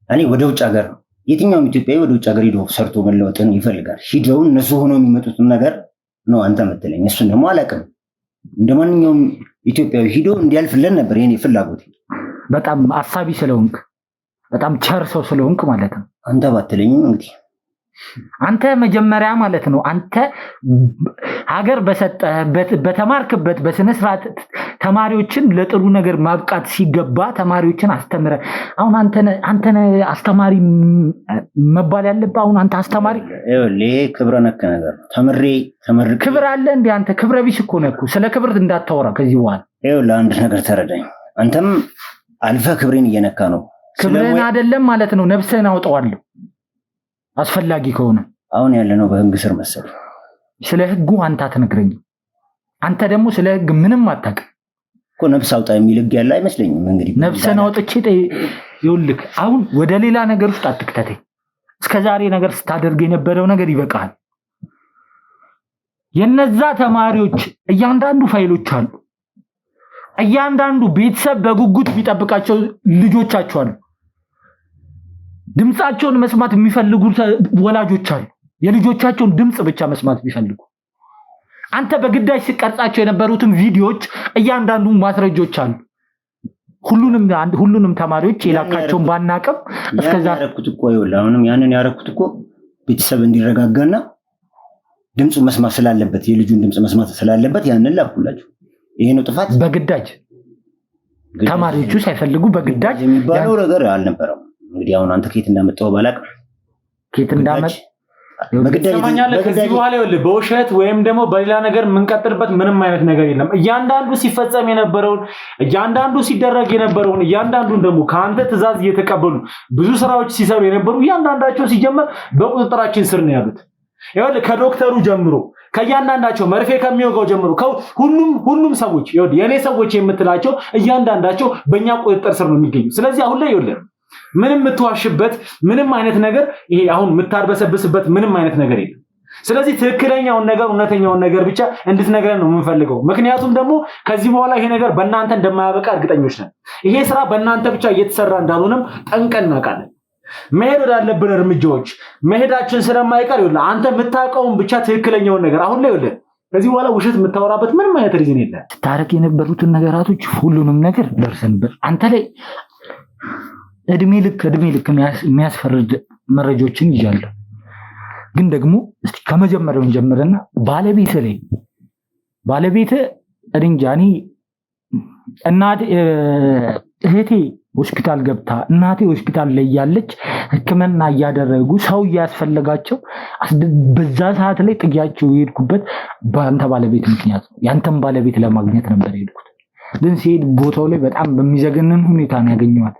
እኔ ወደ ውጭ ሀገር የትኛውም ኢትዮጵያዊ ወደ ውጭ ሀገር ሄዶ ሰርቶ መለወጥን ይፈልጋል። ሂደው እነሱ ሆነው የሚመጡትን ነገር ነው አንተ የምትለኝ። እሱን ደግሞ አላውቅም። እንደማንኛውም ኢትዮጵያዊ ሂዶ እንዲያልፍልን ነበር የኔ ፍላጎት። በጣም አሳቢ ስለሆንክ በጣም ቸር ሰው ስለሆንክ ማለት ነው። አንተ ባትለኝም እንግዲህ አንተ መጀመሪያ ማለት ነው አንተ ሀገር በሰጠህበት በተማርክበት በስነ ስርዓት ተማሪዎችን ለጥሩ ነገር ማብቃት ሲገባ ተማሪዎችን አስተምረ አሁን አንተ አስተማሪ መባል ያለብህ አሁን አንተ አስተማሪ ክብረ ነክ ነገር ተመርቄ ክብር አለ እንዴ? አንተ ክብረ ቢስ እኮ ነህ እኮ። ስለ ክብር እንዳታወራ ከዚህ በኋላ። አንድ ነገር ተረዳኝ። አንተም አልፈ ክብሬን እየነካ ነው። ክብርን አይደለም ማለት ነው ነፍስህን አውጣዋለሁ አስፈላጊ ከሆነ። አሁን ያለነው በህግ ስር መሰለኝ። ስለ ህጉ አንተ አትነግረኝም። አንተ ደግሞ ስለ ህግ ምንም አታውቅም እኮ። ነፍስ አውጣ የሚል ህግ ያለ አይመስለኝም። እንግዲህ ነፍስህን አውጥቼ ይኸውልህ፣ አሁን ወደ ሌላ ነገር ውስጥ አትክተተኝ። እስከዛሬ ነገር ስታደርግ የነበረው ነገር ይበቃል። የነዛ ተማሪዎች እያንዳንዱ ፋይሎች አሉ። እያንዳንዱ ቤተሰብ በጉጉት ቢጠብቃቸው ልጆቻቸው አሉ። ድምጻቸውን መስማት የሚፈልጉ ወላጆች አሉ። የልጆቻቸውን ድምጽ ብቻ መስማት ቢፈልጉ። አንተ በግዳጅ ሲቀርጻቸው የነበሩትን ቪዲዮዎች እያንዳንዱ ማስረጃዎች አሉ። ሁሉንም ተማሪዎች የላካቸውን ባናቀም እስከዛ ያረኩት እኮ ይኸውልህ፣ አሁንም ያንን ያረኩት እኮ ቤተሰብ እንዲረጋጋና ድምጹ መስማት ስላለበት የልጁን ድምጽ መስማት ስላለበት ያንን ላኩላችሁ። ይሄ ነው ጥፋት። በግዳጅ ተማሪዎቹ ሳይፈልጉ በግዳጅ የሚባለው ነገር አልነበረም። እንግዲህ አሁን አንተ ከየት እንዳመጣው ባላቅም ከየት እንዳመጣ በግዳጅ ከዚህ በኋላ ይኸውልህ በውሸት ወይም ደግሞ በሌላ ነገር የምንቀጥልበት ምንም አይነት ነገር የለም። እያንዳንዱ ሲፈጸም የነበረውን እያንዳንዱ ሲደረግ የነበረውን እያንዳንዱን ደግሞ ከአንተ ትዕዛዝ እየተቀበሉ ብዙ ስራዎች ሲሰሩ የነበሩ እያንዳንዳቸው ሲጀመር በቁጥጥራችን ስር ነው ያሉት። ይኸውልህ ከዶክተሩ ጀምሮ ከእያንዳንዳቸው መርፌ ከሚወጋው ጀምሮ ሁሉም ሰዎች ይኸውልህ የኔ ሰዎች የምትላቸው እያንዳንዳቸው በእኛ ቁጥጥር ስር ነው የሚገኙ። ስለዚህ አሁን ላይ ይኸውልህ ምንም የምትዋሽበት ምንም አይነት ነገር ይሄ አሁን የምታርበሰብስበት ምንም አይነት ነገር የለም። ስለዚህ ትክክለኛውን ነገር እውነተኛውን ነገር ብቻ እንድትነግረን ነው የምንፈልገው። ምክንያቱም ደግሞ ከዚህ በኋላ ይሄ ነገር በእናንተ እንደማያበቃ እርግጠኞች ነን። ይሄ ስራ በእናንተ ብቻ እየተሰራ እንዳልሆነም ጠንቀን እናውቃለን። መሄድ ወዳለብን እርምጃዎች መሄዳችን ስለማይቀር ይኸውልህ አንተ የምታውቀውን ብቻ ትክክለኛውን ነገር አሁን ላይ ይኸውልህ ከዚህ በኋላ ውሸት የምታወራበት ምንም አይነት ሪዝን የለም። ታረቅ የነበሩትን ነገራቶች ሁሉንም ነገር ደርሰንበት አንተ ላይ እድሜ ልክ የሚያስፈርድ መረጃዎችን ይዣለሁ። ግን ደግሞ እስቲ ከመጀመሪያውን ጀምረና ባለቤት እንጃኒ እናቴ እህቴ ሆስፒታል ገብታ እናቴ ሆስፒታል ላይ ያለች ሕክምና እያደረጉ ሰው እያስፈለጋቸው በዛ ሰዓት ላይ ጥያቸው የሄድኩበት በአንተ ባለቤት ምክንያት ነው። ያንተን ባለቤት ለማግኘት ነበር የሄድኩት። ግን ሲሄድ ቦታው ላይ በጣም በሚዘገንን ሁኔታ ነው ያገኘኋት።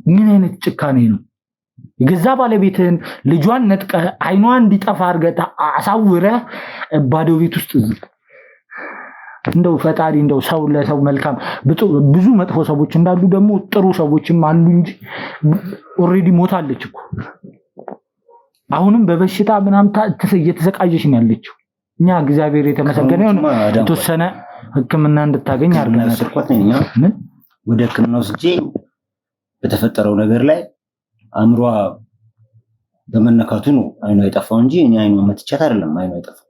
ምን አይነት ጭካኔ ነው? የገዛ ባለቤትህን ልጇን ነጥቀህ አይኗን እንዲጠፋ አድርገህ አሳውረህ ባዶ ቤት ውስጥ እንደው ፈጣሪ እንደው ሰው ለሰው መልካም ብዙ መጥፎ ሰዎች እንዳሉ ደግሞ ጥሩ ሰዎችም አሉ እንጂ ኦሬዲ ሞታለች እኮ። አሁንም በበሽታ ምናምን እየተሰቃየች ነው ያለችው። እኛ እግዚአብሔር የተመሰገነ ይሁን የተወሰነ ሕክምና እንድታገኝ አድርገናል። ወደ ሕክምናው ስጄ በተፈጠረው ነገር ላይ አእምሯ በመነካቱ ነው አይኗ የጠፋው እንጂ እኔ አይኗ መትቻት አይደለም አይኗ የጠፋው።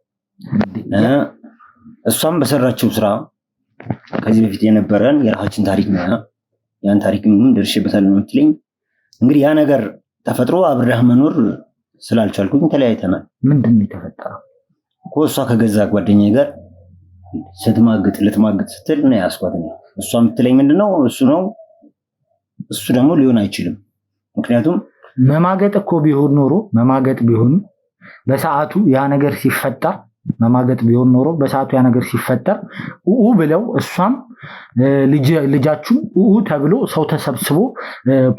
እሷም በሰራችው ስራ ከዚህ በፊት የነበረን የራሳችን ታሪክ ነው። ያን ታሪክ ምን ደርሼበታለሁ ነው የምትለኝ። እንግዲህ ያ ነገር ተፈጥሮ አብረህ መኖር ስላልቻልኩኝ ተለያይተናል። ምንድነው የተፈጠረው? እኮ እሷ ከገዛ ጓደኛዬ ጋር ልትማግጥ ስትል ነው ያስኳት ነው። እሷ የምትለኝ ምንድነው እሱ ደግሞ ሊሆን አይችልም። ምክንያቱም መማገጥ እኮ ቢሆን ኖሮ በሰዓቱ ያ ነገር ሲፈጠር በሰዓቱ ያ ነገር ሲፈጠር ብለው እሷም ልጃችሁ ተብሎ ሰው ተሰብስቦ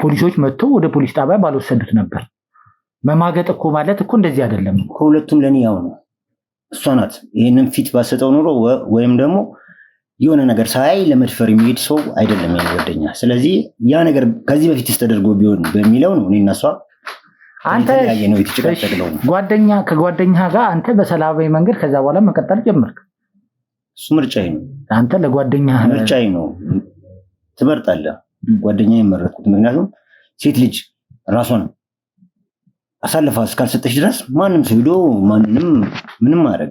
ፖሊሶች መጥተው ወደ ፖሊስ ጣቢያ ባልወሰዱት ነበር። መማገጥ እኮ ማለት እኮ እንደዚህ አይደለም። ሁለቱም ለኔ ያው ነው። እሷ ናት ይህንን ፊት ባሰጠው ኑሮ ወይም ደግሞ የሆነ ነገር ሳይ ለመድፈር የሚሄድ ሰው አይደለም የኔ ጓደኛ። ስለዚህ ያ ነገር ከዚህ በፊት ተደርጎ ቢሆን በሚለው ነው እኔና እሷ አንተ ነው የተጨቃጨቅነው። ከጓደኛ ጋር አንተ በሰላማዊ መንገድ ከዛ በኋላ መቀጠል ጀመርክ። እሱ ምርጫዬ ነው። አንተ ለጓደኛ ምርጫዬ ነው ትመርጣለህ። ጓደኛ የመረጥኩት ምክንያቱም ሴት ልጅ ራሷን አሳልፋ እስካልሰጠች ድረስ ማንም ሰው ሄዶ ማንንም ምንም ማድረግ።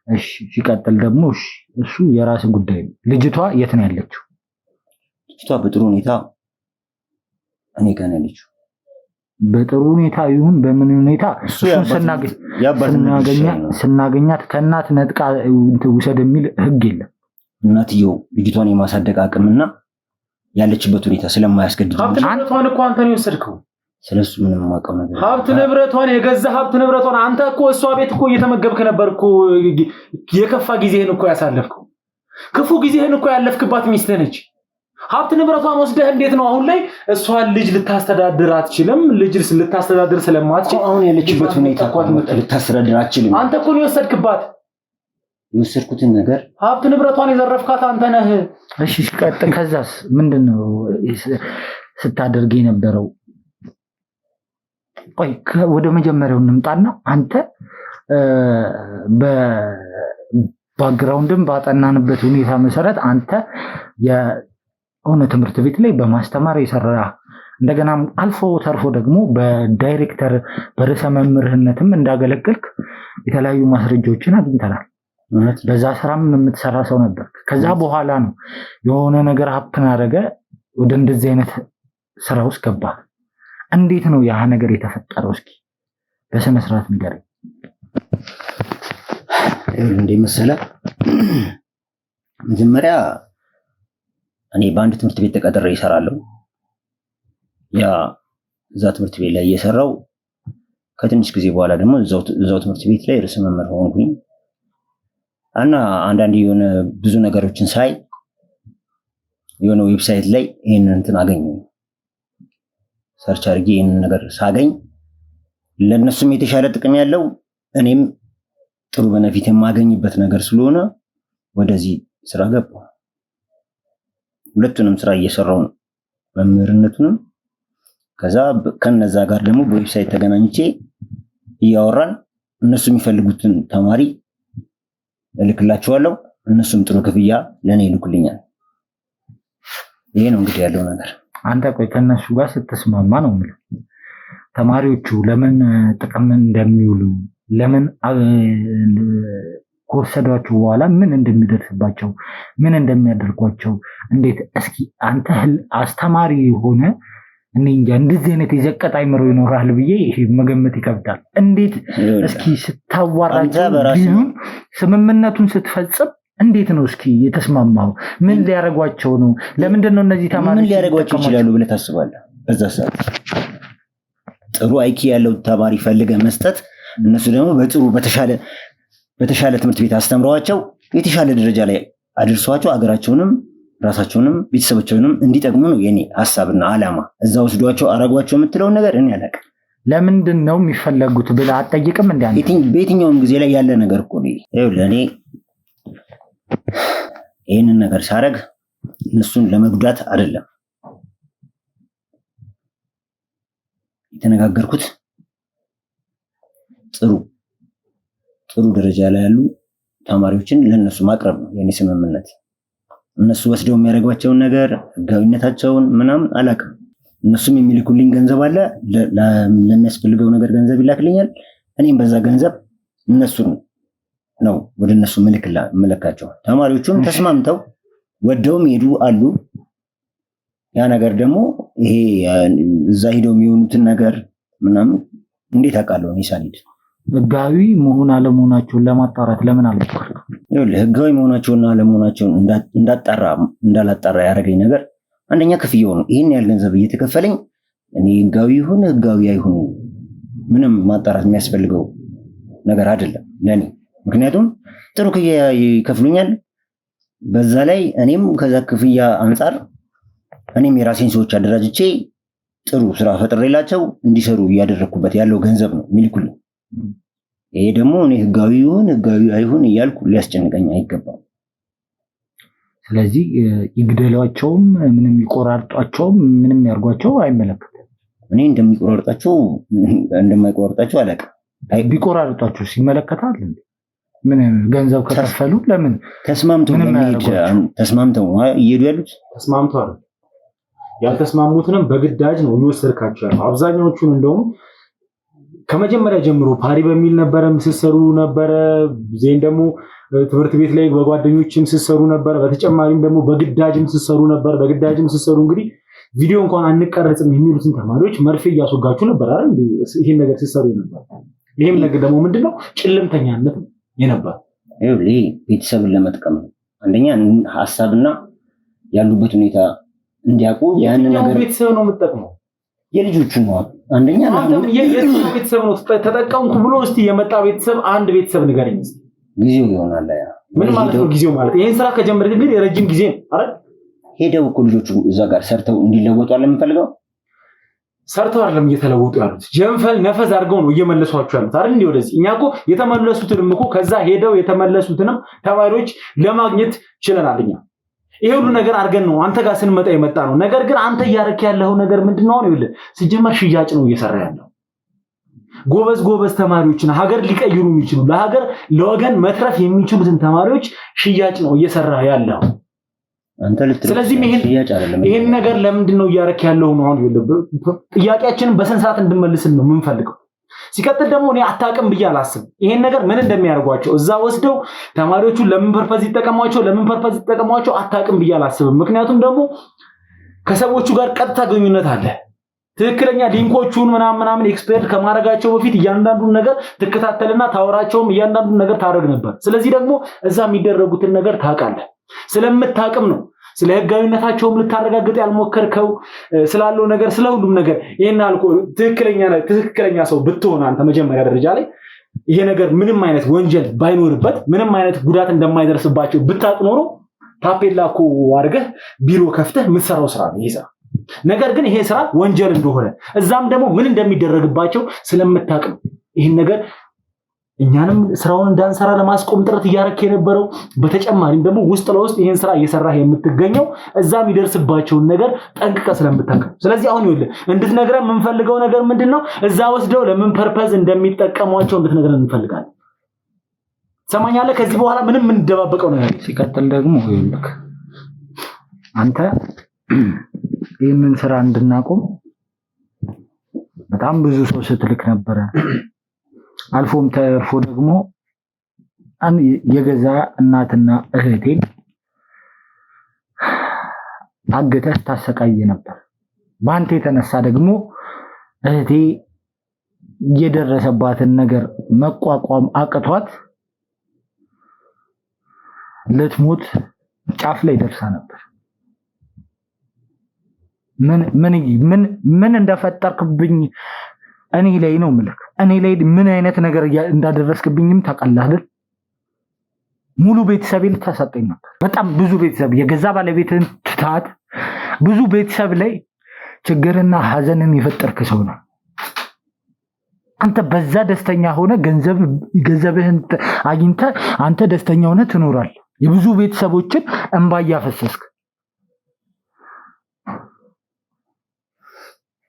እሺ ሲቀጥል ደግሞ እሱ የራስ ጉዳይ ነው። ልጅቷ የት ነው ያለችው? ልጅቷ በጥሩ ሁኔታ እኔ ጋር ነው ያለችው። በጥሩ ሁኔታ ይሁን በምን ሁኔታ ስናገኛት ከእናት ነጥቃ ውሰድ የሚል ህግ የለም። እናትየው ልጅቷን የማሳደግ አቅምና ያለችበት ሁኔታ ስለማያስገድድ ሀብት ንብረቷን እኮ አንተ ነው የወሰድከው። ስለሱ ምንም የማውቀው ነገር ሀብት ንብረቷን የገዛ ሀብት ንብረቷን አንተ እኮ እሷ ቤት እኮ እየተመገብክ ነበር እኮ። የከፋ ጊዜህን እኮ ያሳለፍከው ክፉ ጊዜህን እኮ ያለፍክባት ሚስትህ ነች። ሀብት ንብረቷን ወስደህ እንዴት ነው አሁን ላይ እሷን ልጅ ልታስተዳድር አትችልም? ልጅ ልታስተዳድር ስለማትችል አሁን ያለችበት ሁኔታ ልታስተዳድር አትችልም። አንተ እኮ ነው የወሰድክባት። የወሰድኩትን ነገር ሀብት ንብረቷን የዘረፍካት አንተ ነህ። እሺ ሲቀጥል ከዛስ ምንድነው ስታደርግ የነበረው? ቆይ ወደ መጀመሪያው እንምጣና አንተ በባክግራውንድም ባጠናንበት ሁኔታ መሰረት አንተ የሆነ ትምህርት ቤት ላይ በማስተማር የሰራ እንደገና አልፎ ተርፎ ደግሞ በዳይሬክተር በርዕሰ መምህርነትም እንዳገለገልክ የተለያዩ ማስረጃዎችን አግኝተናል። በዛ ስራም የምትሰራ ሰው ነበር። ከዛ በኋላ ነው የሆነ ነገር ሀፕን አደረገ፣ ወደ እንደዚህ አይነት ስራ ውስጥ ገባ። እንዴት ነው ያ ነገር የተፈጠረው? እስኪ በስነ ስርዓት ንገረኝ። እንዴ መሰለህ፣ መጀመሪያ እኔ በአንድ ትምህርት ቤት ተቀጥሬ እሰራለሁ። ያ እዛ ትምህርት ቤት ላይ እየሰራው ከትንሽ ጊዜ በኋላ ደግሞ እዛው ትምህርት ቤት ላይ ርዕሰ መምህር ሆንኩኝ እና አንዳንድ የሆነ ብዙ ነገሮችን ሳይ የሆነ ዌብሳይት ላይ ይሄንን እንትን አገኘሁ። ሰርች አድርጌ ይሄንን ነገር ሳገኝ ለነሱም የተሻለ ጥቅም ያለው እኔም ጥሩ በነፊት የማገኝበት ነገር ስለሆነ ወደዚህ ስራ ገባሁ። ሁለቱንም ስራ እየሰራው ነው፣ መምህርነቱንም ከዛ ከነዛ ጋር ደግሞ በዌብሳይት ተገናኝቼ እያወራን እነሱ የሚፈልጉትን ተማሪ እልክላቸዋለሁ፣ እነሱም ጥሩ ክፍያ ለኔ ይልኩልኛል። ይሄ ነው እንግዲህ ያለው ነገር። አንተ ቆይ ከነሱ ጋር ስትስማማ ነው ማለት ተማሪዎቹ ለምን ጥቅም እንደሚውሉ ለምን ከወሰዷቸው በኋላ ምን እንደሚደርስባቸው ምን እንደሚያደርጓቸው እንዴት እስኪ አንተ አስተማሪ ሆነ እኔ እንጃ እንደዚህ አይነት የዘቀጥ አይምሮ ይኖራል ብዬ መገመት ይከብዳል። እንዴት እስኪ ስታዋራቸው ቢሆን ስምምነቱን ስትፈጽም እንዴት ነው እስኪ የተስማማው? ምን ሊያረጓቸው ነው? ለምንድን ነው እነዚህ ተማሪዎች ምን ሊያረጓቸው ይችላሉ ብለህ ታስባለህ? በዛ ሰዓት ጥሩ አይኪ ያለው ተማሪ ፈልገህ መስጠት፣ እነሱ ደግሞ በጥሩ በተሻለ ትምህርት ቤት አስተምረዋቸው የተሻለ ደረጃ ላይ አድርሷቸው አገራቸውንም ራሳቸውንም ቤተሰቦቻቸውንም እንዲጠቅሙ ነው የኔ ሐሳብና ዓላማ። እዛ ወስዷቸው አረጓቸው የምትለውን ነገር እኔ አላውቅም። ለምንድን ነው የሚፈለጉት ብለህ አትጠይቅም? እንዴ በየትኛውም ጊዜ ላይ ያለ ነገር እኮ ነው። ይኸውልህ እኔ ይህንን ነገር ሳረግ እነሱን ለመጉዳት አይደለም የተነጋገርኩት። ጥሩ ደረጃ ላይ ያሉ ተማሪዎችን ለነሱ ማቅረብ ነው የኔ ስምምነት። እነሱ ወስደው የሚያደርጓቸውን ነገር ህጋዊነታቸውን ምናምን አላውቅም። እነሱም የሚልኩልኝ ገንዘብ አለ፣ ለሚያስፈልገው ነገር ገንዘብ ይላክልኛል። እኔም በዛ ገንዘብ እነሱን ነው ወደ እነሱ መለካቸው። ተማሪዎቹም ተስማምተው ወደውም ሄዱ አሉ። ያ ነገር ደግሞ ይሄ እዛ ሄደው የሚሆኑትን ነገር ምናምን እንዴት አውቃለሁ? እኔ ሳልሄድ ህጋዊ መሆን አለመሆናቸውን ለማጣራት ለምን አልሞከርክም? ይኸውልህ ህጋዊ መሆናቸውና አለመሆናቸውን እንዳላጣራ ያደረገኝ ነገር አንደኛ ክፍያው ነው። ይሄን ያህል ገንዘብ እየተከፈለኝ እኔ ህጋዊ ይሁን ህጋዊ አይሁን ምንም ማጣራት የሚያስፈልገው ነገር አይደለም ለኔ። ምክንያቱም ጥሩ ክፍያ ይከፍሉኛል። በዛ ላይ እኔም ከዛ ክፍያ አንፃር እኔም የራሴን ሰዎች አደራጅቼ ጥሩ ስራ ፈጥሬላቸው እንዲሰሩ እያደረኩበት ያለው ገንዘብ ነው የሚልኩልኝ። ይሄ ደግሞ እኔ ህጋዊ ይሁን ህጋዊ አይሁን እያልኩ ሊያስጨንቀኝ አይገባም። ስለዚህ ይግደሏቸውም ምንም ይቆራርጧቸውም ምንም ያርጓቸው አይመለከትም። እኔ እንደሚቆራርጣቸው እንደማይቆራርጣቸው አላውቅም። ቢቆራርጧቸው ይመለከታል እንዴ? ምን ገንዘብ ከከፈሉ ለምን ተስማምተው እየሄዱ ያሉት ተስማምተዋል። ያልተስማሙትንም በግዳጅ ነው እየወሰድካቸው ያለው። አብዛኛዎቹን እንደውም ከመጀመሪያ ጀምሮ ፓሪ በሚል ነበረ ምስሰሩ ነበረ። ዜን ደግሞ ትምህርት ቤት ላይ በጓደኞችም ስሰሩ ነበረ። በተጨማሪም ደግሞ በግዳጅም ስሰሩ ነበረ። በግዳጅም ስሰሩ እንግዲህ ቪዲዮ እንኳን አንቀርጽም የሚሉትን ተማሪዎች መርፌ እያስወጋችሁ ነበር አይደል? ይሄን ነገር ስሰሩ ነበር። ይሄም ነገር ደግሞ ምንድነው ጭልምተኛነት ነው የነበር። ይሄ ቤተሰብን ለመጥቀም ነው። አንደኛ ሐሳብና ያሉበት ሁኔታ እንዲያውቁ ያን ነገር ቤተሰብ ነው የምትጠቅመው የልጆቹ ነው። አንደኛ ቤተሰብ ነው ተጠቀምኩ ብሎ እስቲ የመጣ ቤተሰብ አንድ ቤተሰብ ንገረኝ እስቲ። ጊዜው ይሆናል። ያ ምን ማለት ነው ጊዜው ማለት? ይሄን ስራ ከጀመረ ግን የረጅም ጊዜ አይደል? ሄደው እኮ ልጆቹ እዛ ጋር ሰርተው እንዲለወጡ አለ የምፈልገው። ሰርተው አይደለም እየተለወጡ ያሉት፣ ጀንፈል ነፈዝ አድርገው ነው እየመለሷቸው ያሉት አይደል? እንዴ ወደዚህ እኛ እኮ የተመለሱትንም እኮ ከዛ ሄደው የተመለሱትንም ተማሪዎች ለማግኘት ችለናል እኛ። ይሄ ሁሉ ነገር አድርገን ነው አንተ ጋር ስንመጣ የመጣ ነው። ነገር ግን አንተ እያደረክ ያለው ነገር ምንድነው ነው? ይኸውልህ ሲጀመር ሽያጭ ነው እየሰራ ያለው። ጎበዝ ተማሪዎችን ሀገር ሊቀይሩ የሚችሉ ለሀገር ለወገን መትረፍ የሚችሉትን ተማሪዎች ሽያጭ ነው እየሰራ ያለው አንተ። ስለዚህ ይሄን ነገር ለምንድን ነው እያደረክ ያለው ነው? አሁን ይኸውልህ ጥያቄያችንን በስንት እንድመልስን ነው የምንፈልገው። ሲቀጥል ደግሞ እኔ አታውቅም ብዬ አላስብም። ይሄን ነገር ምን እንደሚያደርጓቸው እዛ ወስደው ተማሪዎቹን ለምን ፐርፐዝ ይጠቀሟቸው አታውቅም ብዬ አላስብም። ምክንያቱም ደግሞ ከሰዎቹ ጋር ቀጥታ ግንኙነት አለ። ትክክለኛ ሊንኮቹን ምናምን ኤክስፐርት ከማድረጋቸው በፊት እያንዳንዱን ነገር ትከታተልና ታወራቸውም እያንዳንዱን ነገር ታደርግ ነበር። ስለዚህ ደግሞ እዛ የሚደረጉትን ነገር ታውቃለህ። ስለምታውቅም ነው ስለ ህጋዊነታቸውም ልታረጋግጥ ያልሞከርከው ስላለው ነገር ስለሁሉም ነገር ይሄን አልኮ ትክክለኛ ሰው ብትሆን አንተ መጀመሪያ ደረጃ ላይ ይሄ ነገር ምንም አይነት ወንጀል ባይኖርበት ምንም አይነት ጉዳት እንደማይደርስባቸው ብታውቅ ኖሮ ታፔላ እኮ አድርገህ ቢሮ ከፍተህ የምትሰራው ስራ ነው ይሄ። ነገር ግን ይሄ ስራ ወንጀል እንደሆነ እዛም ደግሞ ምን እንደሚደረግባቸው ስለምታውቅ ይሄን ነገር እኛንም ስራውን እንዳንሰራ ለማስቆም ጥረት እያደረክ የነበረው። በተጨማሪም ደግሞ ውስጥ ለውስጥ ይሄን ስራ እየሰራህ የምትገኘው እዛም ይደርስባቸውን ነገር ጠንቅቀህ ስለምታውቅ። ስለዚህ አሁን ይኸውልህ እንድትነግረን የምንፈልገው ነገር ምንድነው? እዛ ወስደው ለምን ፐርፐዝ እንደሚጠቀሟቸው እንድትነግረን እንፈልጋለን። ሰማኛለህ? ከዚህ በኋላ ምንም እንደባበቀው ነገር። ሲቀጥል ደግሞ ይኸውልህ አንተ ይሄንን ስራ እንድናቆም በጣም ብዙ ሰው ስትልክ ነበረ። አልፎም ተርፎ ደግሞ የገዛ እናትና እህቴን አግተህ ታሰቃየ ነበር። በአንተ የተነሳ ደግሞ እህቴ የደረሰባትን ነገር መቋቋም አቅቷት ልትሞት ጫፍ ላይ ደርሳ ነበር። ምን እንደፈጠርክብኝ እኔ ላይ ነው ምልክ። እኔ ላይ ምን አይነት ነገር እንዳደረስክብኝም ታውቃለህ አይደል? ሙሉ ቤተሰብ ልታሳጠኝ ነበር። በጣም ብዙ ቤተሰብ የገዛ ባለቤትን ትታት ብዙ ቤተሰብ ላይ ችግርና ሐዘንን የፈጠርክ ሰው ነው አንተ። በዛ ደስተኛ ሆነ ገንዘብህን አግኝተህ አንተ ደስተኛ ሆነ ትኖራለህ። የብዙ ቤተሰቦችን እንባ እያፈሰስክ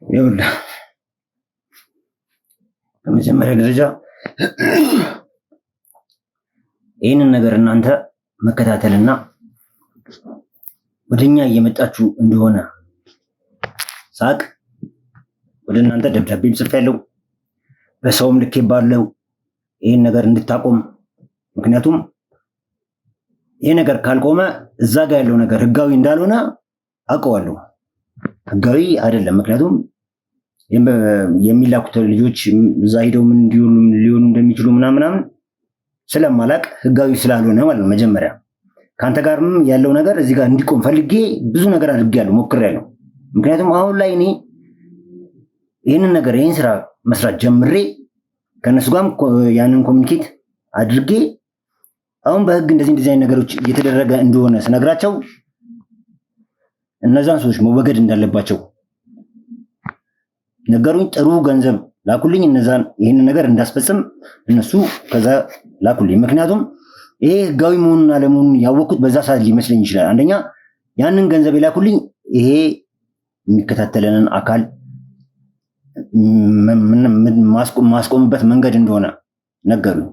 ይኸውልህ በመጀመሪያ ደረጃ ይህንን ነገር እናንተ መከታተልና ወደኛ እየመጣችሁ እንደሆነ ሳቅ ወደ እናንተ ደብዳቤም ጽፌያለሁ፣ በሰውም ልኬ ባለው ይህን ነገር እንድታቆም። ምክንያቱም ይህ ነገር ካልቆመ እዛ ጋር ያለው ነገር ህጋዊ እንዳልሆነ አውቀዋለሁ። ህጋዊ አይደለም። ምክንያቱም የሚላኩት ልጆች እዛ ሄደው ምን ሊሆኑ እንደሚችሉ ምናምን ስለማላቅ ህጋዊ ስላልሆነ ማለት መጀመሪያ ካንተ ጋርም ያለው ነገር እዚህ ጋር እንዲቆም ፈልጌ ብዙ ነገር አድርጌያለሁ፣ ሞክሬያለሁ። ምክንያቱም አሁን ላይ እኔ ይህን ስራ መስራት ጀምሬ ከነሱ ጋርም ያንን ኮሚኒኬት አድርጌ አሁን በህግ እንደዚህ አይነት ነገሮች እየተደረገ እንደሆነ ስነግራቸው እነዛን ሰዎች መወገድ እንዳለባቸው ነገሩኝ። ጥሩ ገንዘብ ላኩልኝ። እነዛን ይህንን ነገር እንዳስፈጽም እነሱ ከዛ ላኩልኝ። ምክንያቱም ይሄ ህጋዊ መሆኑን አለመሆኑን ያወቅኩት በዛ ሰዓት ሊመስለኝ ይችላል። አንደኛ ያንን ገንዘብ የላኩልኝ ይሄ የሚከታተለንን አካል ማስቆምበት መንገድ እንደሆነ ነገሩኝ።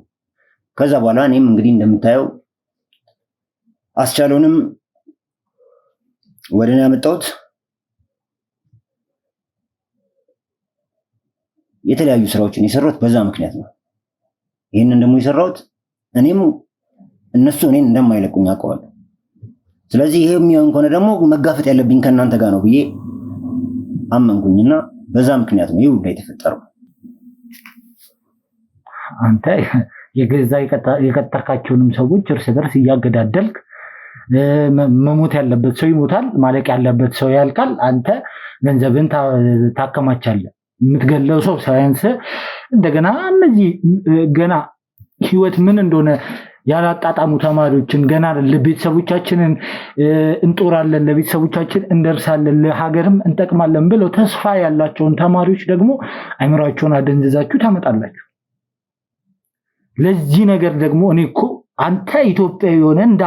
ከዛ በኋላ እኔም እንግዲህ እንደምታየው አስቻለውንም ወደ እኔ ያመጣሁት የተለያዩ ስራዎችን የሰራሁት በዛ ምክንያት ነው። ይህንን ደግሞ የሰራሁት እኔም እነሱ እኔን እንደማይለቁኝ አውቀዋለሁ። ስለዚህ ይሄ የሚሆን ከሆነ ደግሞ መጋፈጥ ያለብኝ ከእናንተ ጋር ነው ብዬ አመንኩኝና በዛ ምክንያት ነው ይህ ሁሉ የተፈጠረው። አንተ የገዛ የቀጠርካቸውንም ሰዎች እርስ በርስ እያገዳደልክ መሞት ያለበት ሰው ይሞታል፣ ማለቅ ያለበት ሰው ያልቃል። አንተ ገንዘብን ታከማቻለህ። የምትገለው ሰው ሳያንስ እንደገና እነዚህ ገና ህይወት ምን እንደሆነ ያላጣጣሙ ተማሪዎችን ገና ለቤተሰቦቻችንን እንጦራለን፣ ለቤተሰቦቻችን እንደርሳለን፣ ለሀገርም እንጠቅማለን ብለው ተስፋ ያላቸውን ተማሪዎች ደግሞ አይምሯቸውን አደንዝዛችሁ ታመጣላችሁ። ለዚህ ነገር ደግሞ እኔ እኮ አንተ ኢትዮጵያዊ ሆነ እንደ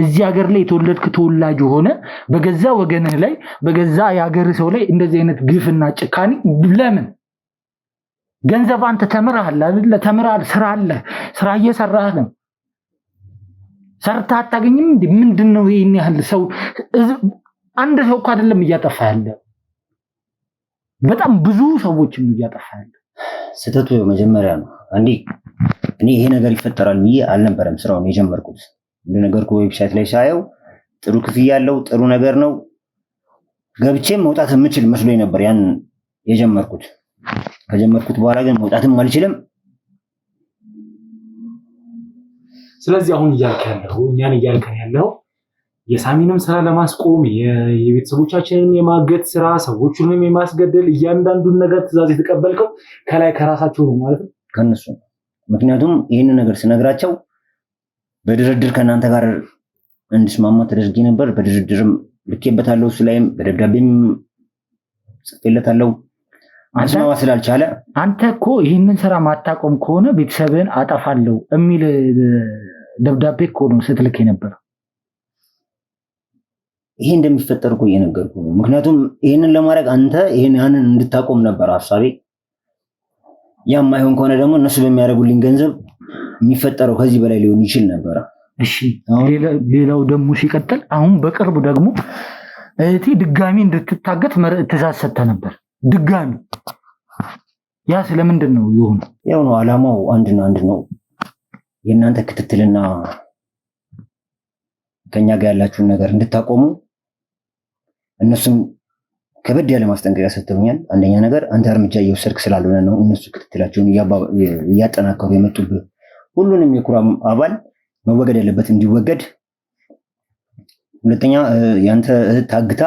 እዚህ ሀገር ላይ የተወለድክ ተወላጅ ሆነ በገዛ ወገንህ ላይ በገዛ የሀገር ሰው ላይ እንደዚህ አይነት ግፍና ጭካኔ ለምን? ገንዘብ አንተ ተምረሃል አይደል? ተምረሃል፣ ስራ አለ፣ ስራ እየሰራህ ነው። ሰርተህ አታገኝም እንዴ? ምንድነው ይሄን ያህል ሰው? አንድ ሰው እኮ አይደለም እያጠፋ ያለ፣ በጣም ብዙ ሰዎችን እያጠፋ ያለ። ስህተቱ መጀመሪያ ነው። እኔ ይሄ ነገር ይፈጠራል ብዬ አልነበረም ስራውን የጀመርኩት። እንደነገርኩ ዌብሳይት ላይ ሳየው ጥሩ ክፍያ ያለው ጥሩ ነገር ነው፣ ገብቼም መውጣት የምችል መስሎኝ ነበር ያን የጀመርኩት። ከጀመርኩት በኋላ ግን መውጣትም አልችልም። ስለዚህ አሁን እኛን እያልከን ያለው የሳሚንም ስራ ለማስቆም የቤተሰቦቻችንን የማገት ስራ፣ ሰዎቹንም የማስገደል እያንዳንዱን ነገር ትዕዛዝ የተቀበልከው ከላይ ከራሳቸው ነው ማለት ነው? ከነሱ። ምክንያቱም ይህንን ነገር ስነግራቸው በድርድር ከእናንተ ጋር እንድስማማ ተደርጌ ነበር። በድርድርም ልኬበታለሁ፣ እሱ ላይም በደብዳቤም ጽፌለታለሁ። መስማማ ስላልቻለ አንተ እኮ ይህንን ስራ ማታቆም ከሆነ ቤተሰብን አጠፋለሁ የሚል ደብዳቤ እኮ ነው ስትልክ የነበረው። ይሄ እንደሚፈጠር እኮ እየነገርኩ ነው። ምክንያቱም ይህንን ለማድረግ አንተ ያንን እንድታቆም ነበር ሐሳቤ። ያም አይሆን ከሆነ ደግሞ እነሱ በሚያደርጉልኝ ገንዘብ የሚፈጠረው ከዚህ በላይ ሊሆን ይችል ነበር። እሺ፣ ሌላው ደግሞ ሲቀጥል አሁን በቅርቡ ደግሞ እህቴ ድጋሚ እንድትታገት ትዕዛዝ ሰጥተህ ነበር። ድጋሚ ያ ስለምንድን ነው ይሁን? ያው ነው አላማው አንድ ነው። የእናንተ ክትትልና ከኛ ጋር ያላችሁን ነገር እንድታቆሙ እነሱም ከበድ ያለ ማስጠንቀቂያ ሰጥተውኛል። አንደኛ ነገር አንተ እርምጃ እየወሰድክ ስላልሆነ ነው እነሱ ክትትላቸውን እያጠናከሩ የመጡብህ። ሁሉንም የኩራም አባል መወገድ ያለበት እንዲወገድ። ሁለተኛ ያንተ እህት ታግታ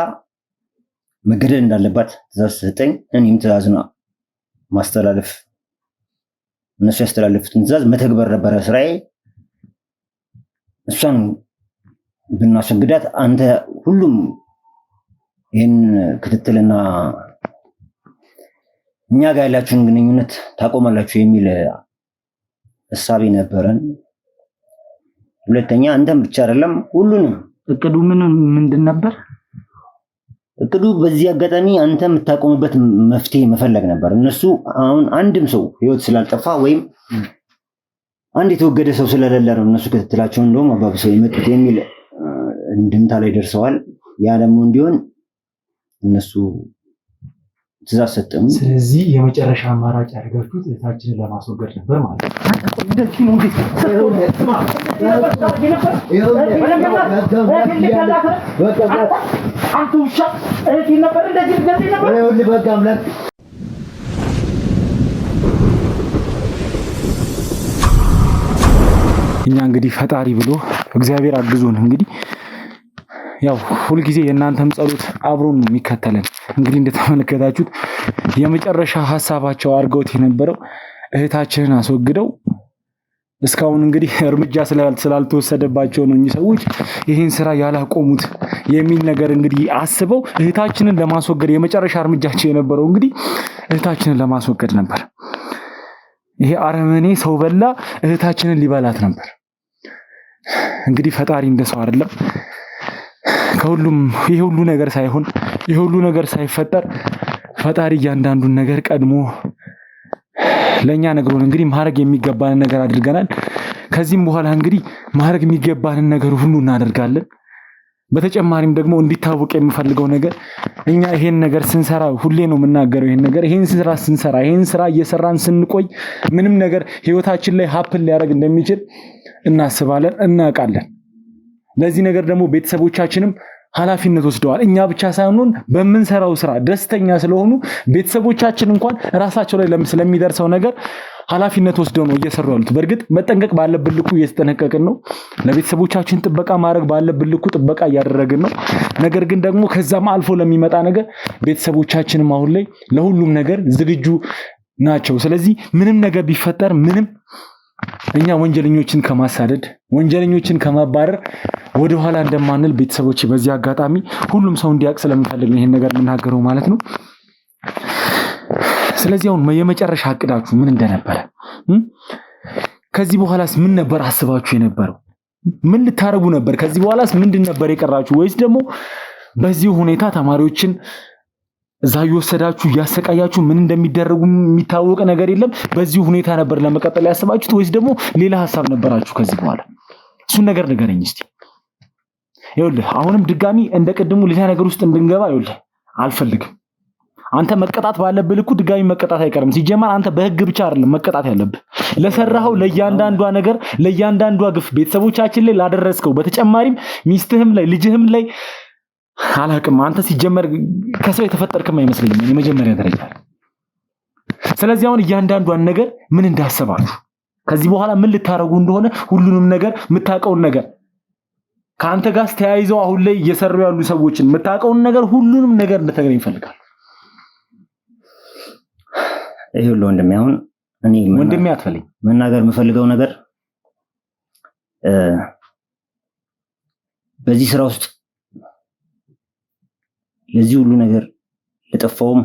መገደል እንዳለባት ትዕዛዝ ሰጠኝ። እኔም ትዕዛዝና ማስተላለፍ እነሱ ያስተላለፉትን ትዕዛዝ መተግበር ነበረ ስራዬ። እሷን ብናስወግዳት አንተ ሁሉም ይህን ክትትልና እኛ ጋር ያላችሁን ግንኙነት ታቆማላችሁ የሚል እሳቤ ነበረን። ሁለተኛ አንተም ብቻ አይደለም ሁሉንም። እቅዱ ምንድን ነበር? እቅዱ በዚህ አጋጣሚ አንተ የምታቆምበት መፍትሄ መፈለግ ነበር። እነሱ አሁን አንድም ሰው ህይወት ስላልጠፋ ወይም አንድ የተወገደ ሰው ስለሌለ ነው እነሱ ክትትላቸውን እንደውም አባብሰው የመጡት የሚል እንድምታ ላይ ደርሰዋል። ያ ደግሞ እንዲሆን እነሱ ትዕዛዝ ሰጠሙ። ስለዚህ የመጨረሻ አማራጭ ያደርጋችሁት እህታችንን ለማስወገድ ነበር ማለት ነው። እኛ እንግዲህ ፈጣሪ ብሎ እግዚአብሔር አግዞን እንግዲህ ያው ሁልጊዜ የእናንተም ጸሎት አብሮን ነው የሚከተለን። እንግዲህ እንደተመለከታችሁት የመጨረሻ ሐሳባቸው አድርገውት የነበረው እህታችንን አስወግደው እስካሁን እንግዲህ እርምጃ ስላልተወሰደባቸው ነው እኚህ ሰዎች ይህን ስራ ያላቆሙት የሚል ነገር እንግዲህ አስበው እህታችንን ለማስወገድ የመጨረሻ እርምጃቸው የነበረው እንግዲህ እህታችንን ለማስወገድ ነበር። ይሄ አረመኔ ሰው በላ እህታችንን ሊበላት ነበር። እንግዲህ ፈጣሪ እንደሰው አይደለም። ከሁሉም ይሄ ሁሉ ነገር ሳይሆን ይሄ ሁሉ ነገር ሳይፈጠር ፈጣሪ እያንዳንዱን ነገር ቀድሞ ለኛ ነግሮን እንግዲህ ማድረግ የሚገባንን ነገር አድርገናል። ከዚህም በኋላ እንግዲህ ማድረግ የሚገባንን ነገር ሁሉ እናደርጋለን። በተጨማሪም ደግሞ እንዲታወቅ የሚፈልገው ነገር እኛ ይሄን ነገር ስንሰራ ሁሌ ነው የምናገረው ይሄን ስራ እየሰራን ስንቆይ ምንም ነገር ህይወታችን ላይ ሀፕን ሊያደርግ እንደሚችል እናስባለን፣ እናውቃለን። ለዚህ ነገር ደግሞ ቤተሰቦቻችንም ኃላፊነት ወስደዋል። እኛ ብቻ ሳይሆን በመንሰራው ስራ ደስተኛ ስለሆኑ ቤተሰቦቻችን እንኳን ራሳቸው ላይ ስለሚደርሰው ነገር ኃላፊነት ወስደው ነው እየሰሩ ያሉት። በእርግጥ መጠንቀቅ ባለብን ልኩ እየተጠነቀቅን ነው። ለቤተሰቦቻችን ጥበቃ ማድረግ ባለብን ልኩ ጥበቃ እያደረግን ነው። ነገር ግን ደግሞ ከዛም አልፎ ለሚመጣ ነገር ቤተሰቦቻችንም አሁን ላይ ለሁሉም ነገር ዝግጁ ናቸው። ስለዚህ ምንም ነገር ቢፈጠር እኛ ወንጀለኞችን ከማሳደድ ወንጀለኞችን ከማባረር ወደኋላ እንደማንል ቤተሰቦች በዚህ አጋጣሚ ሁሉም ሰው እንዲያውቅ ስለምፈልግ ነው ይሄን ነገር የምናገረው ማለት ነው። ስለዚህ አሁን የመጨረሻ እቅዳችሁ ምን እንደነበረ ከዚህ በኋላስ ምን ነበር አስባችሁ የነበረው? ምን ልታረጉ ነበር? ከዚህ በኋላስ ምንድን ነበር የቀራችሁ? ወይስ ደግሞ በዚህ ሁኔታ ተማሪዎችን እዛ እየወሰዳችሁ እያሰቃያችሁ ምን እንደሚደረጉ የሚታወቅ ነገር የለም። በዚህ ሁኔታ ነበር ለመቀጠል ያስባችሁት ወይስ ደግሞ ሌላ ሐሳብ ነበራችሁ ከዚህ በኋላ? እሱን ነገር ንገረኝ እስቲ። ይኸውልህ አሁንም ድጋሚ እንደቀድሙ ሌላ ነገር ውስጥ እንድንገባ አልፈልግም። አንተ መቀጣት ባለብህ ልኩ ድጋሚ መቀጣት አይቀርም። ሲጀመር አንተ በህግ ብቻ አይደለም መቀጣት ያለብህ ለሰራኸው ለእያንዳንዷ ነገር ለእያንዳንዷ ግፍ ቤተሰቦቻችን ላይ ላደረስከው፣ በተጨማሪም ሚስትህም ላይ ልጅህም ላይ አላቅም። አንተ ሲጀመር ከሰው የተፈጠርክም አይመስልኝም የመጀመሪያ ደረጃ። ስለዚህ አሁን እያንዳንዷን ነገር ምን እንዳሰባችሁ ከዚህ በኋላ ምን ልታረጉ እንደሆነ ሁሉንም ነገር የምታውቀውን ነገር ከአንተ ጋር ተያይዘው አሁን ላይ እየሰሩ ያሉ ሰዎችን የምታውቀውን ነገር ሁሉንም ነገር እንድትነግረኝ ይፈልጋል። ይሄው ወንድሜ አሁን እኔ ወንድሜ አትፈልኝ መናገር የምፈልገው ነገር በዚህ ስራ ውስጥ ለዚህ ሁሉ ነገር ለጠፋውም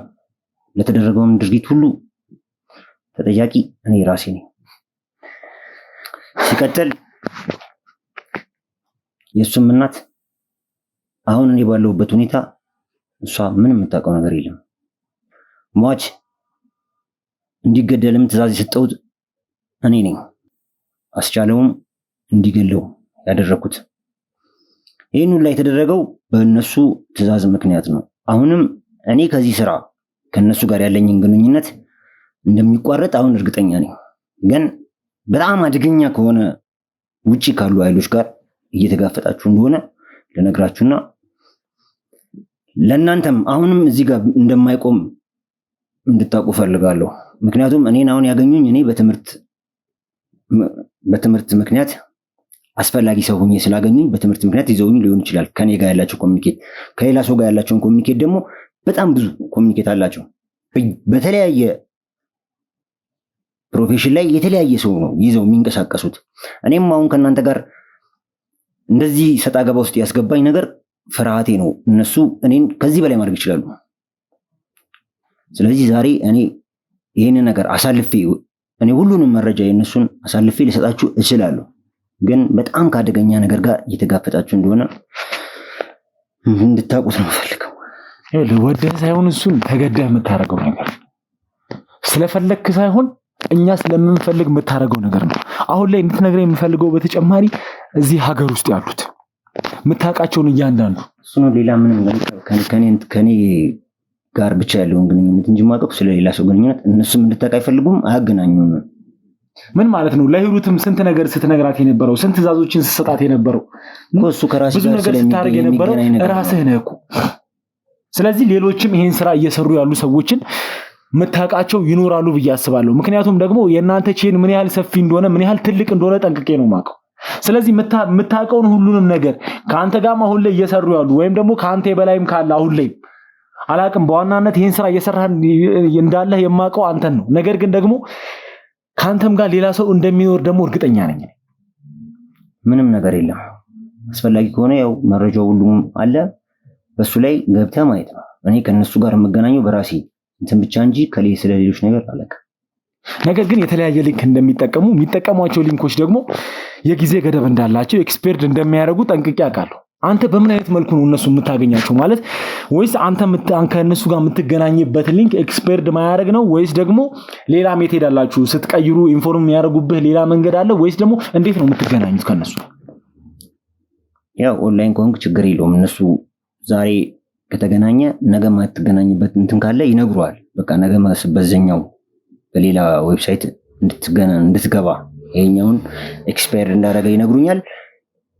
ለተደረገውም ድርጊት ሁሉ ተጠያቂ እኔ ራሴ ነኝ። ሲቀጥል የሱም እናት አሁን እኔ ባለሁበት ሁኔታ እሷ ምንም የምታውቀው ነገር የለም። ሟች እንዲገደልም ትዕዛዝ የሰጠሁት እኔ ነኝ። አስቻለውም እንዲገለው ያደረኩት። ይህን ሁሉ የተደረገው በእነሱ ትዕዛዝ ምክንያት ነው። አሁንም እኔ ከዚህ ስራ ከነሱ ጋር ያለኝን ግንኙነት እንደሚቋረጥ አሁን እርግጠኛ ነኝ። ግን በጣም አደገኛ ከሆነ ውጪ ካሉ ኃይሎች ጋር እየተጋፈጣችሁ እንደሆነ ለነግራችሁና ለእናንተም አሁንም እዚህ ጋር እንደማይቆም እንድታውቁ ፈልጋለሁ። ምክንያቱም እኔን አሁን ያገኙኝ እኔ በትምህርት ምክንያት አስፈላጊ ሰው ሆኜ ስላገኙኝ በትምህርት ምክንያት ይዘውኝ ሊሆን ይችላል። ከኔ ጋር ያላቸው ኮሚኒኬት ከሌላ ሰው ጋር ያላቸውን ኮሚኒኬት ደግሞ በጣም ብዙ ኮሚኒኬት አላቸው። በተለያየ ፕሮፌሽን ላይ የተለያየ ሰው ነው ይዘው የሚንቀሳቀሱት። እኔም አሁን ከእናንተ ጋር እንደዚህ ሰጣ ገባ ውስጥ ያስገባኝ ነገር ፍርሃቴ ነው። እነሱ እኔን ከዚህ በላይ ማድረግ ይችላሉ። ስለዚህ ዛሬ እኔ ይህንን ነገር አሳልፌ እኔ ሁሉንም መረጃ የነሱን አሳልፌ ልሰጣችሁ እችላለሁ። ግን በጣም ከአደገኛ ነገር ጋር እየተጋፈጣችሁ እንደሆነ እንድታውቁት ነው ፈልገው። ወደህ ሳይሆን እሱን ተገደህ የምታደርገው ነገር ስለፈለግክ ሳይሆን እኛ ስለምንፈልግ የምታደርገው ነገር ነው። አሁን ላይ እንድትነግረኝ የምፈልገው በተጨማሪ እዚህ ሀገር ውስጥ ያሉት የምታውቃቸውን እያንዳንዱ እሱ ነው። ሌላ ምንም ከኔ ጋር ብቻ ያለውን ግንኙነት እንጂ ማቀፍ ስለሌላ ሰው ግንኙነት እነሱም እንድታውቅ አይፈልጉም፣ አያገናኙም። ምን ማለት ነው? ለሂሩትም ስንት ነገር ስትነግራት የነበረው ስንት ትዕዛዞችን ስትሰጣት የነበረው እሱ ከራስህ ብዙ ነገር ስታደርግ የነበረው ራስህ ነህ እኮ። ስለዚህ ሌሎችም ይሄን ስራ እየሰሩ ያሉ ሰዎችን መታቃቸው ይኖራሉ ብዬ አስባለሁ። ምክንያቱም ደግሞ የእናንተ ቼን ምን ያህል ሰፊ እንደሆነ ምን ያህል ትልቅ እንደሆነ ጠንቅቄ ነው የማውቀው። ስለዚህ የምታውቀውን ሁሉንም ነገር ከአንተ ጋርም አሁን ላይ እየሰሩ ያሉ ወይም ደግሞ ከአንተ የበላይም ካለ አሁን ላይ አላቅም፣ በዋናነት ይሄን ስራ እየሰራህ እንዳለህ የማውቀው አንተን ነው። ነገር ግን ደግሞ ካንተም ጋር ሌላ ሰው እንደሚኖር ደግሞ እርግጠኛ ነኝ። ምንም ነገር የለም። አስፈላጊ ከሆነ ያው መረጃው ሁሉም አለ፣ በሱ ላይ ገብተህ ማየት ነው። እኔ ከነሱ ጋር የምገናኘው በራሴ እንትን ብቻ እንጂ ስለሌሎች ነገር አላውቅም። ነገር ግን የተለያየ ሊንክ እንደሚጠቀሙ የሚጠቀሟቸው ሊንኮች ደግሞ የጊዜ ገደብ እንዳላቸው ኤክስፓየርድ እንደሚያደርጉ ጠንቅቄ አውቃለሁ። አንተ በምን አይነት መልኩ ነው እነሱ የምታገኛቸው ማለት ወይስ አንተ ከእነሱ ጋር የምትገናኝበት ሊንክ ኤክስፓየርድ ማያደርግ ነው ወይስ ደግሞ ሌላ ሜቴድ አላችሁ ስትቀይሩ ኢንፎርም የሚያደርጉብህ ሌላ መንገድ አለ ወይስ ደግሞ እንዴት ነው የምትገናኙት ከነሱ? ያው ኦንላይን ከሆንክ ችግር የለውም። እነሱ ዛሬ ከተገናኘ ነገ ማትገናኝበት እንትን ካለ ይነግሩሃል። በቃ ነገ በዛኛው በሌላ ዌብሳይት እንድትገባ ይሄኛውን ኤክስፓየር እንዳደረገ ይነግሩኛል።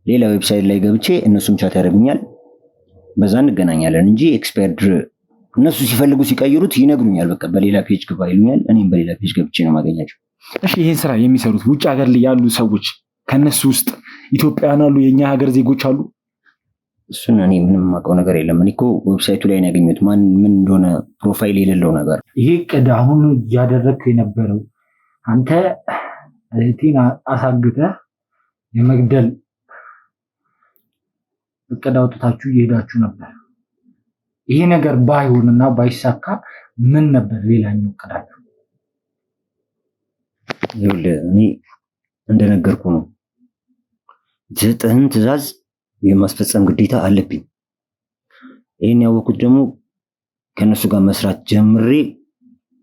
ሌላ ዌብሳይት ላይ ገብቼ እነሱም ቻት ያደርጉኛል፣ በዛ እንገናኛለን እንጂ ኤክስፓየርድ እነሱ ሲፈልጉ ሲቀይሩት ይነግሩኛል። በቃ በሌላ ፔጅ ግባ ይሉኛል፣ እኔም በሌላ ፔጅ ገብቼ ነው ማገኛቸው። እሺ ይሄን ስራ የሚሰሩት ውጭ ሀገር ላይ ያሉ ሰዎች ከነሱ ውስጥ ኢትዮጵያውያን አሉ፣ የኛ ሀገር ዜጎች አሉ? እሱን እኔ ምንም የማውቀው ነገር የለም። እኔ እኮ ዌብሳይቱ ላይ ነው ያገኘሁት፣ ምን እንደሆነ ፕሮፋይል የሌለው ነገር። ይሄ ቅድ አሁን እያደረግክ የነበረው አንተ እህቴን አሳግተህ የመግደል እቅድ አውጥታችሁ እየሄዳችሁ ነበር። ይሄ ነገር ባይሆንና ባይሳካ ምን ነበር ሌላኛው እቅዳችሁ? ይኸውልህ እኔ እንደነገርኩ ነው፣ የተሰጠህን ትዕዛዝ የማስፈጸም ግዴታ አለብኝ። ይህን ያወቅኩት ደግሞ ከነሱ ጋር መስራት ጀምሬ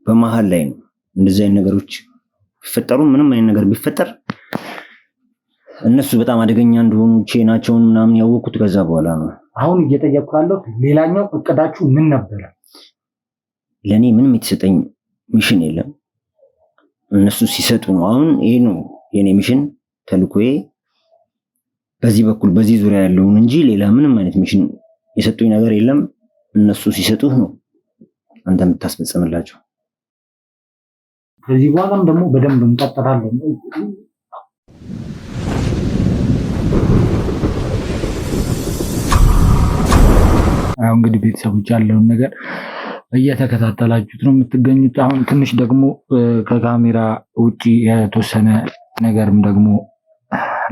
በመሀል ላይ ነው። እንደዚህ አይነት ነገሮች ቢፈጠሩ ምንም አይነት ነገር ቢፈጠር እነሱ በጣም አደገኛ እንደሆኑ ቼናቸውን ምናምን ያወቅኩት ከዛ በኋላ ነው። አሁን እየጠየቅኩ ያለው ሌላኛው እቅዳችሁ ምን ነበረ? ለእኔ ምንም የተሰጠኝ ሚሽን የለም፣ እነሱ ሲሰጡ ነው። አሁን ይሄ ነው የኔ ሚሽን ተልኮዬ፣ በዚህ በኩል በዚህ ዙሪያ ያለውን እንጂ ሌላ ምንም አይነት ሚሽን የሰጡኝ ነገር የለም። እነሱ ሲሰጡህ ነው አንተ የምታስፈጽምላቸው። ከዚህ በኋላም ደግሞ በደንብ እንቀጥላለን። አሁን እንግዲህ ቤተሰቦች ያለውን ነገር እየተከታተላችሁት ነው የምትገኙት። አሁን ትንሽ ደግሞ ከካሜራ ውጪ የተወሰነ ነገርም ደግሞ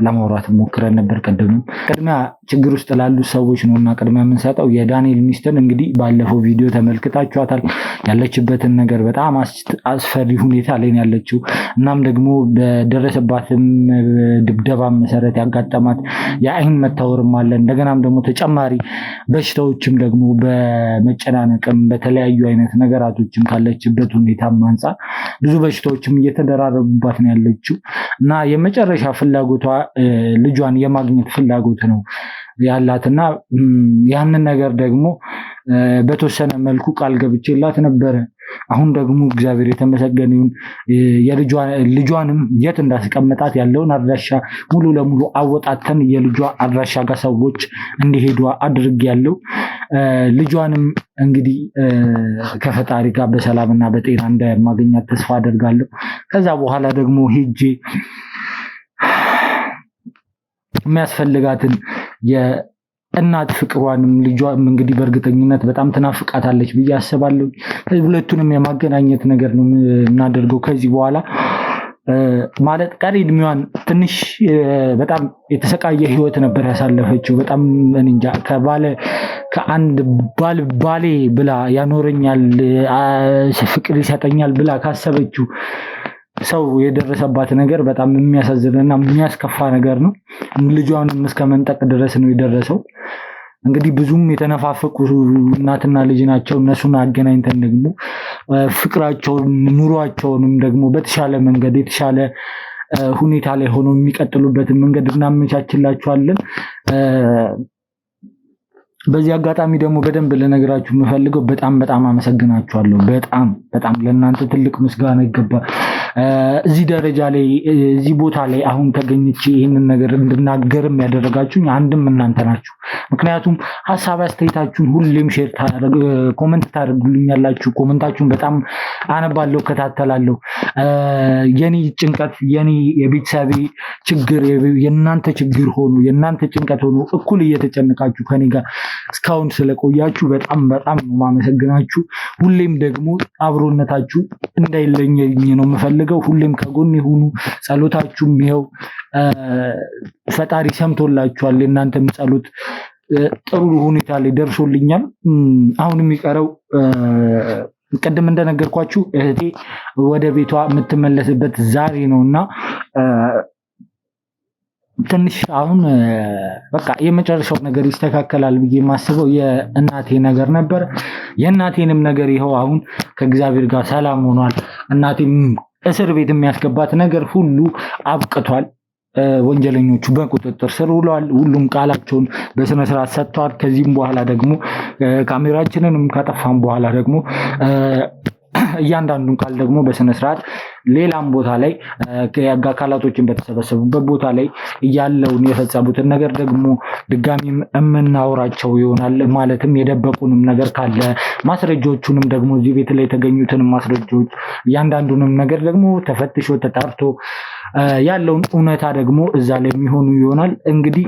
ለማውራት ሞክረን ነበር። ቅድሚያ ችግር ውስጥ ላሉ ሰዎች ነውና ቅድሚያ የምንሰጠው የዳንኤል ሚስትን እንግዲህ ባለፈው ቪዲዮ ተመልክታችኋታል። ያለችበትን ነገር በጣም አስፈሪ ሁኔታ ላይ ያለችው እናም ደግሞ በደረሰባትም ድብደባ መሰረት ያጋጠማት የአይን መታወርም አለ። እንደገናም ደግሞ ተጨማሪ በሽታዎችም ደግሞ በመጨናነቅም በተለያዩ አይነት ነገራቶችም ካለችበት ሁኔታ አንጻር ብዙ በሽታዎችም እየተደራረቡባት ነው ያለችው እና የመጨረሻ ፍላጎቷ ልጇን የማግኘት ፍላጎት ነው ያላትና ያንን ነገር ደግሞ በተወሰነ መልኩ ቃል ገብቼላት ነበረ። አሁን ደግሞ እግዚአብሔር የተመሰገነ ይሁን ልጇንም የት እንዳስቀመጣት ያለውን አድራሻ ሙሉ ለሙሉ አወጣተን የልጇ አድራሻ ጋር ሰዎች እንዲሄዱ አድርጌያለሁ። ልጇንም እንግዲህ ከፈጣሪ ጋር በሰላምና በጤና እንደማገኛት ተስፋ አደርጋለሁ። ከዛ በኋላ ደግሞ ሄጄ የሚያስፈልጋትን የእናት ፍቅሯንም ልጇም እንግዲህ በእርግጠኝነት በጣም ትናፍቃታለች ብዬ አስባለሁ። ሁለቱንም የማገናኘት ነገር ነው የምናደርገው ከዚህ በኋላ ማለት ቀሪ እድሜዋን ትንሽ በጣም የተሰቃየ ህይወት ነበር ያሳለፈችው። በጣም እንጃ ከአንድ ባሌ ብላ ያኖረኛል ፍቅር ይሰጠኛል ብላ ካሰበችው ሰው የደረሰባት ነገር በጣም የሚያሳዝንና የሚያስከፋ ነገር ነው። ልጇንም እስከ መንጠቅ ድረስ ነው የደረሰው። እንግዲህ ብዙም የተነፋፈቁ እናትና ልጅ ናቸው። እነሱን አገናኝተን ደግሞ ፍቅራቸውን ኑሯቸውንም ደግሞ በተሻለ መንገድ የተሻለ ሁኔታ ላይ ሆነው የሚቀጥሉበትን መንገድ እናመቻችላቸዋለን። በዚህ አጋጣሚ ደግሞ በደንብ ልነግራችሁ የምፈልገው በጣም አመሰግናችኋለሁ። በጣም ለእናንተ ትልቅ ምስጋና ይገባል። እዚህ ደረጃ ላይ እዚህ ቦታ ላይ አሁን ተገኝቼ ይህንን ነገር እንድናገርም ያደረጋችሁኝ አንድም እናንተ ናችሁ። ምክንያቱም ሀሳብ አስተያየታችሁን ሁሌም ሼር ኮመንት ታደርጉልኛላችሁ። ኮመንታችሁን በጣም አነባለሁ፣ እከታተላለሁ። የኔ ጭንቀት የኔ የቤተሰቤ ችግር የእናንተ ችግር ሆኖ የእናንተ ጭንቀት ሆኖ እኩል እየተጨነቃችሁ ከኔ ጋር እስካሁን ስለቆያችሁ በጣም ነው ማመሰግናችሁ። ሁሌም ደግሞ አብሮነታችሁ እንዳይለየኝ ነው የምፈልገው። የምፈልገው ሁሌም ከጎን ይሁኑ። ጸሎታችሁም ይኸው ፈጣሪ ሰምቶላችኋል። የእናንተም ጸሎት ጥሩ ሁኔታ ላይ ደርሶልኛል። አሁን የሚቀረው ቅድም እንደነገርኳችሁ እህቴ ወደ ቤቷ የምትመለስበት ዛሬ ነውና ትንሽ አሁን በቃ የመጨረሻው ነገር ይስተካከላል ብዬ የማስበው የእናቴ ነገር ነበር። የእናቴንም ነገር ይኸው አሁን ከእግዚአብሔር ጋር ሰላም ሆኗል። እናቴም እስር ቤት የሚያስገባት ነገር ሁሉ አብቅቷል። ወንጀለኞቹ በቁጥጥር ስር ውለዋል። ሁሉም ቃላቸውን በስነ ስርዓት ሰጥተዋል። ከዚህም በኋላ ደግሞ ካሜራችንንም ካጠፋን በኋላ ደግሞ እያንዳንዱን ቃል ደግሞ በስነ ስርዓት ሌላም ቦታ ላይ የህግ አካላቶችን በተሰበሰቡበት ቦታ ላይ ያለውን የፈጸሙትን ነገር ደግሞ ድጋሚ የምናወራቸው ይሆናል። ማለትም የደበቁንም ነገር ካለ ማስረጃዎቹንም ደግሞ እዚህ ቤት ላይ የተገኙትንም ማስረጃዎች እያንዳንዱንም ነገር ደግሞ ተፈትሾ ተጣርቶ ያለውን እውነታ ደግሞ እዛ ላይ የሚሆኑ ይሆናል። እንግዲህ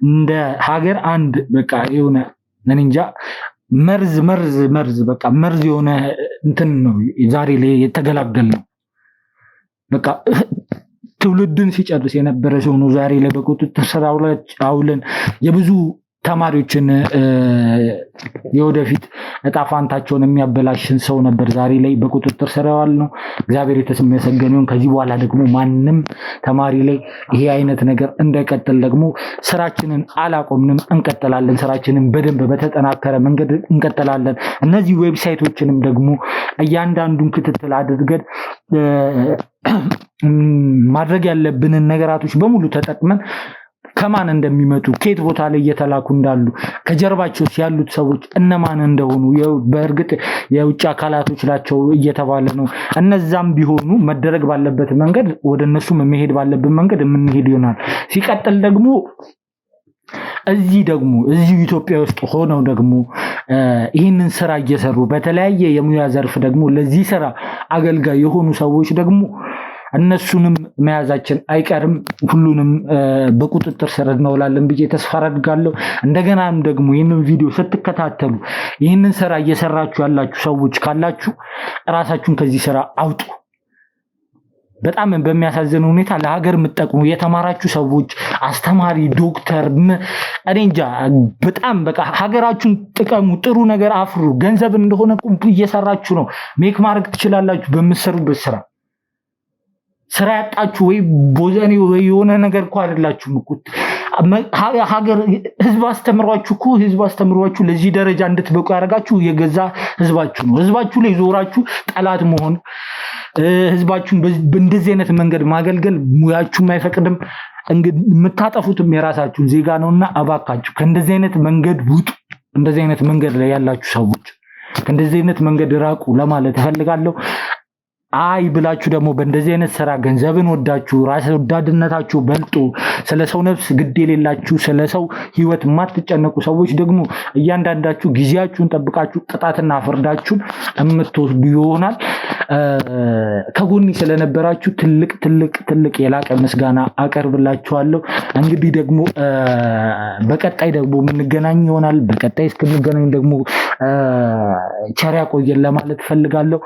እንደ ሀገር አንድ በቃ የሆነ እንጃ መርዝ በቃ መርዝ የሆነ እንትን ነው ዛሬ ላይ የተገላገል ነው። በቃ ትውልድን ሲጨርስ የነበረ ሰው ነው ዛሬ ላይ በቁጥጥር ስር አውለን የብዙ ተማሪዎችን የወደፊት እጣ ፋንታቸውን የሚያበላሽን ሰው ነበር ዛሬ ላይ በቁጥጥር ስር ያዋልነው። እግዚአብሔር የተመሰገነ ይሁን። ከዚህ በኋላ ደግሞ ማንም ተማሪ ላይ ይሄ አይነት ነገር እንዳይቀጥል ደግሞ ስራችንን አላቆምንም፣ እንቀጥላለን። ስራችንን በደንብ በተጠናከረ መንገድ እንቀጥላለን። እነዚህ ዌብሳይቶችንም ደግሞ እያንዳንዱን ክትትል አድርገን ማድረግ ያለብንን ነገራቶች በሙሉ ተጠቅመን ከማን እንደሚመጡ ከየት ቦታ ላይ እየተላኩ እንዳሉ ከጀርባቸው ያሉት ሰዎች እነማን እንደሆኑ በእርግጥ የውጭ አካላቶች ናቸው እየተባለ ነው። እነዛም ቢሆኑ መደረግ ባለበት መንገድ ወደ እነሱም መሄድ ባለበት መንገድ የምንሄድ ይሆናል። ሲቀጥል ደግሞ እዚህ ኢትዮጵያ ውስጥ ሆነው ደግሞ ይህንን ስራ እየሰሩ በተለያየ የሙያ ዘርፍ ደግሞ ለዚህ ስራ አገልጋይ የሆኑ ሰዎች ደግሞ እነሱንም መያዛችን አይቀርም። ሁሉንም በቁጥጥር ስር እናውላለን ብዬ ተስፋ አደርጋለሁ። እንደገናም ደግሞ ይህንን ቪዲዮ ስትከታተሉ ይህንን ስራ እየሰራችሁ ያላችሁ ሰዎች ካላችሁ ራሳችሁን ከዚህ ስራ አውጡ። በጣም በሚያሳዝን ሁኔታ ለሀገር የምትጠቅሙ የተማራችሁ ሰዎች አስተማሪ፣ ዶክተር እኔ እንጃ በጣም በቃ ሀገራችሁን ጥቀሙ፣ ጥሩ ነገር አፍሩ። ገንዘብ እንደሆነ እየሰራችሁ ነው፣ ሜክ ማድረግ ትችላላችሁ በምትሰሩበት ስራ። ስራ ያጣችሁ ወይ ቦዘኔ ወይ የሆነ ነገር እኮ አይደላችሁም እኮ ሀገር ህዝብ አስተምሯችሁ ለዚህ ደረጃ እንድትበቁ ያደርጋችሁ የገዛ ህዝባችሁ ነው። ህዝባችሁ ላይ ዞራችሁ ጠላት መሆን ህዝባችሁን በእንደዚህ አይነት መንገድ ማገልገል ሙያችሁም አይፈቅድም። እንግዲህ የምታጠፉትም የራሳችሁን ዜጋ ነውና እባካችሁ ከእንደዚህ አይነት መንገድ ውጡ። እንደዚህ አይነት መንገድ ላይ ያላችሁ ሰዎች ከእንደዚህ አይነት መንገድ ራቁ ለማለት እፈልጋለሁ። አይ ብላችሁ ደግሞ በእንደዚህ አይነት ስራ ገንዘብን ወዳችሁ ራስ ወዳድነታችሁ በልጦ ስለ ሰው ነፍስ ግድ የሌላችሁ ስለ ሰው ህይወት የማትጨነቁ ሰዎች ደግሞ እያንዳንዳችሁ ጊዜያችሁን ጠብቃችሁ ቅጣትና ፍርዳችሁን የምትወስዱ ይሆናል። ከጎኒ ስለነበራችሁ ትልቅ የላቀ ምስጋና አቀርብላችኋለሁ። እንግዲህ ደግሞ በቀጣይ ደግሞ የምንገናኝ ይሆናል። በቀጣይ እስክንገናኝ ደግሞ ቸር ያቆየን ለማለት ፈልጋለሁ።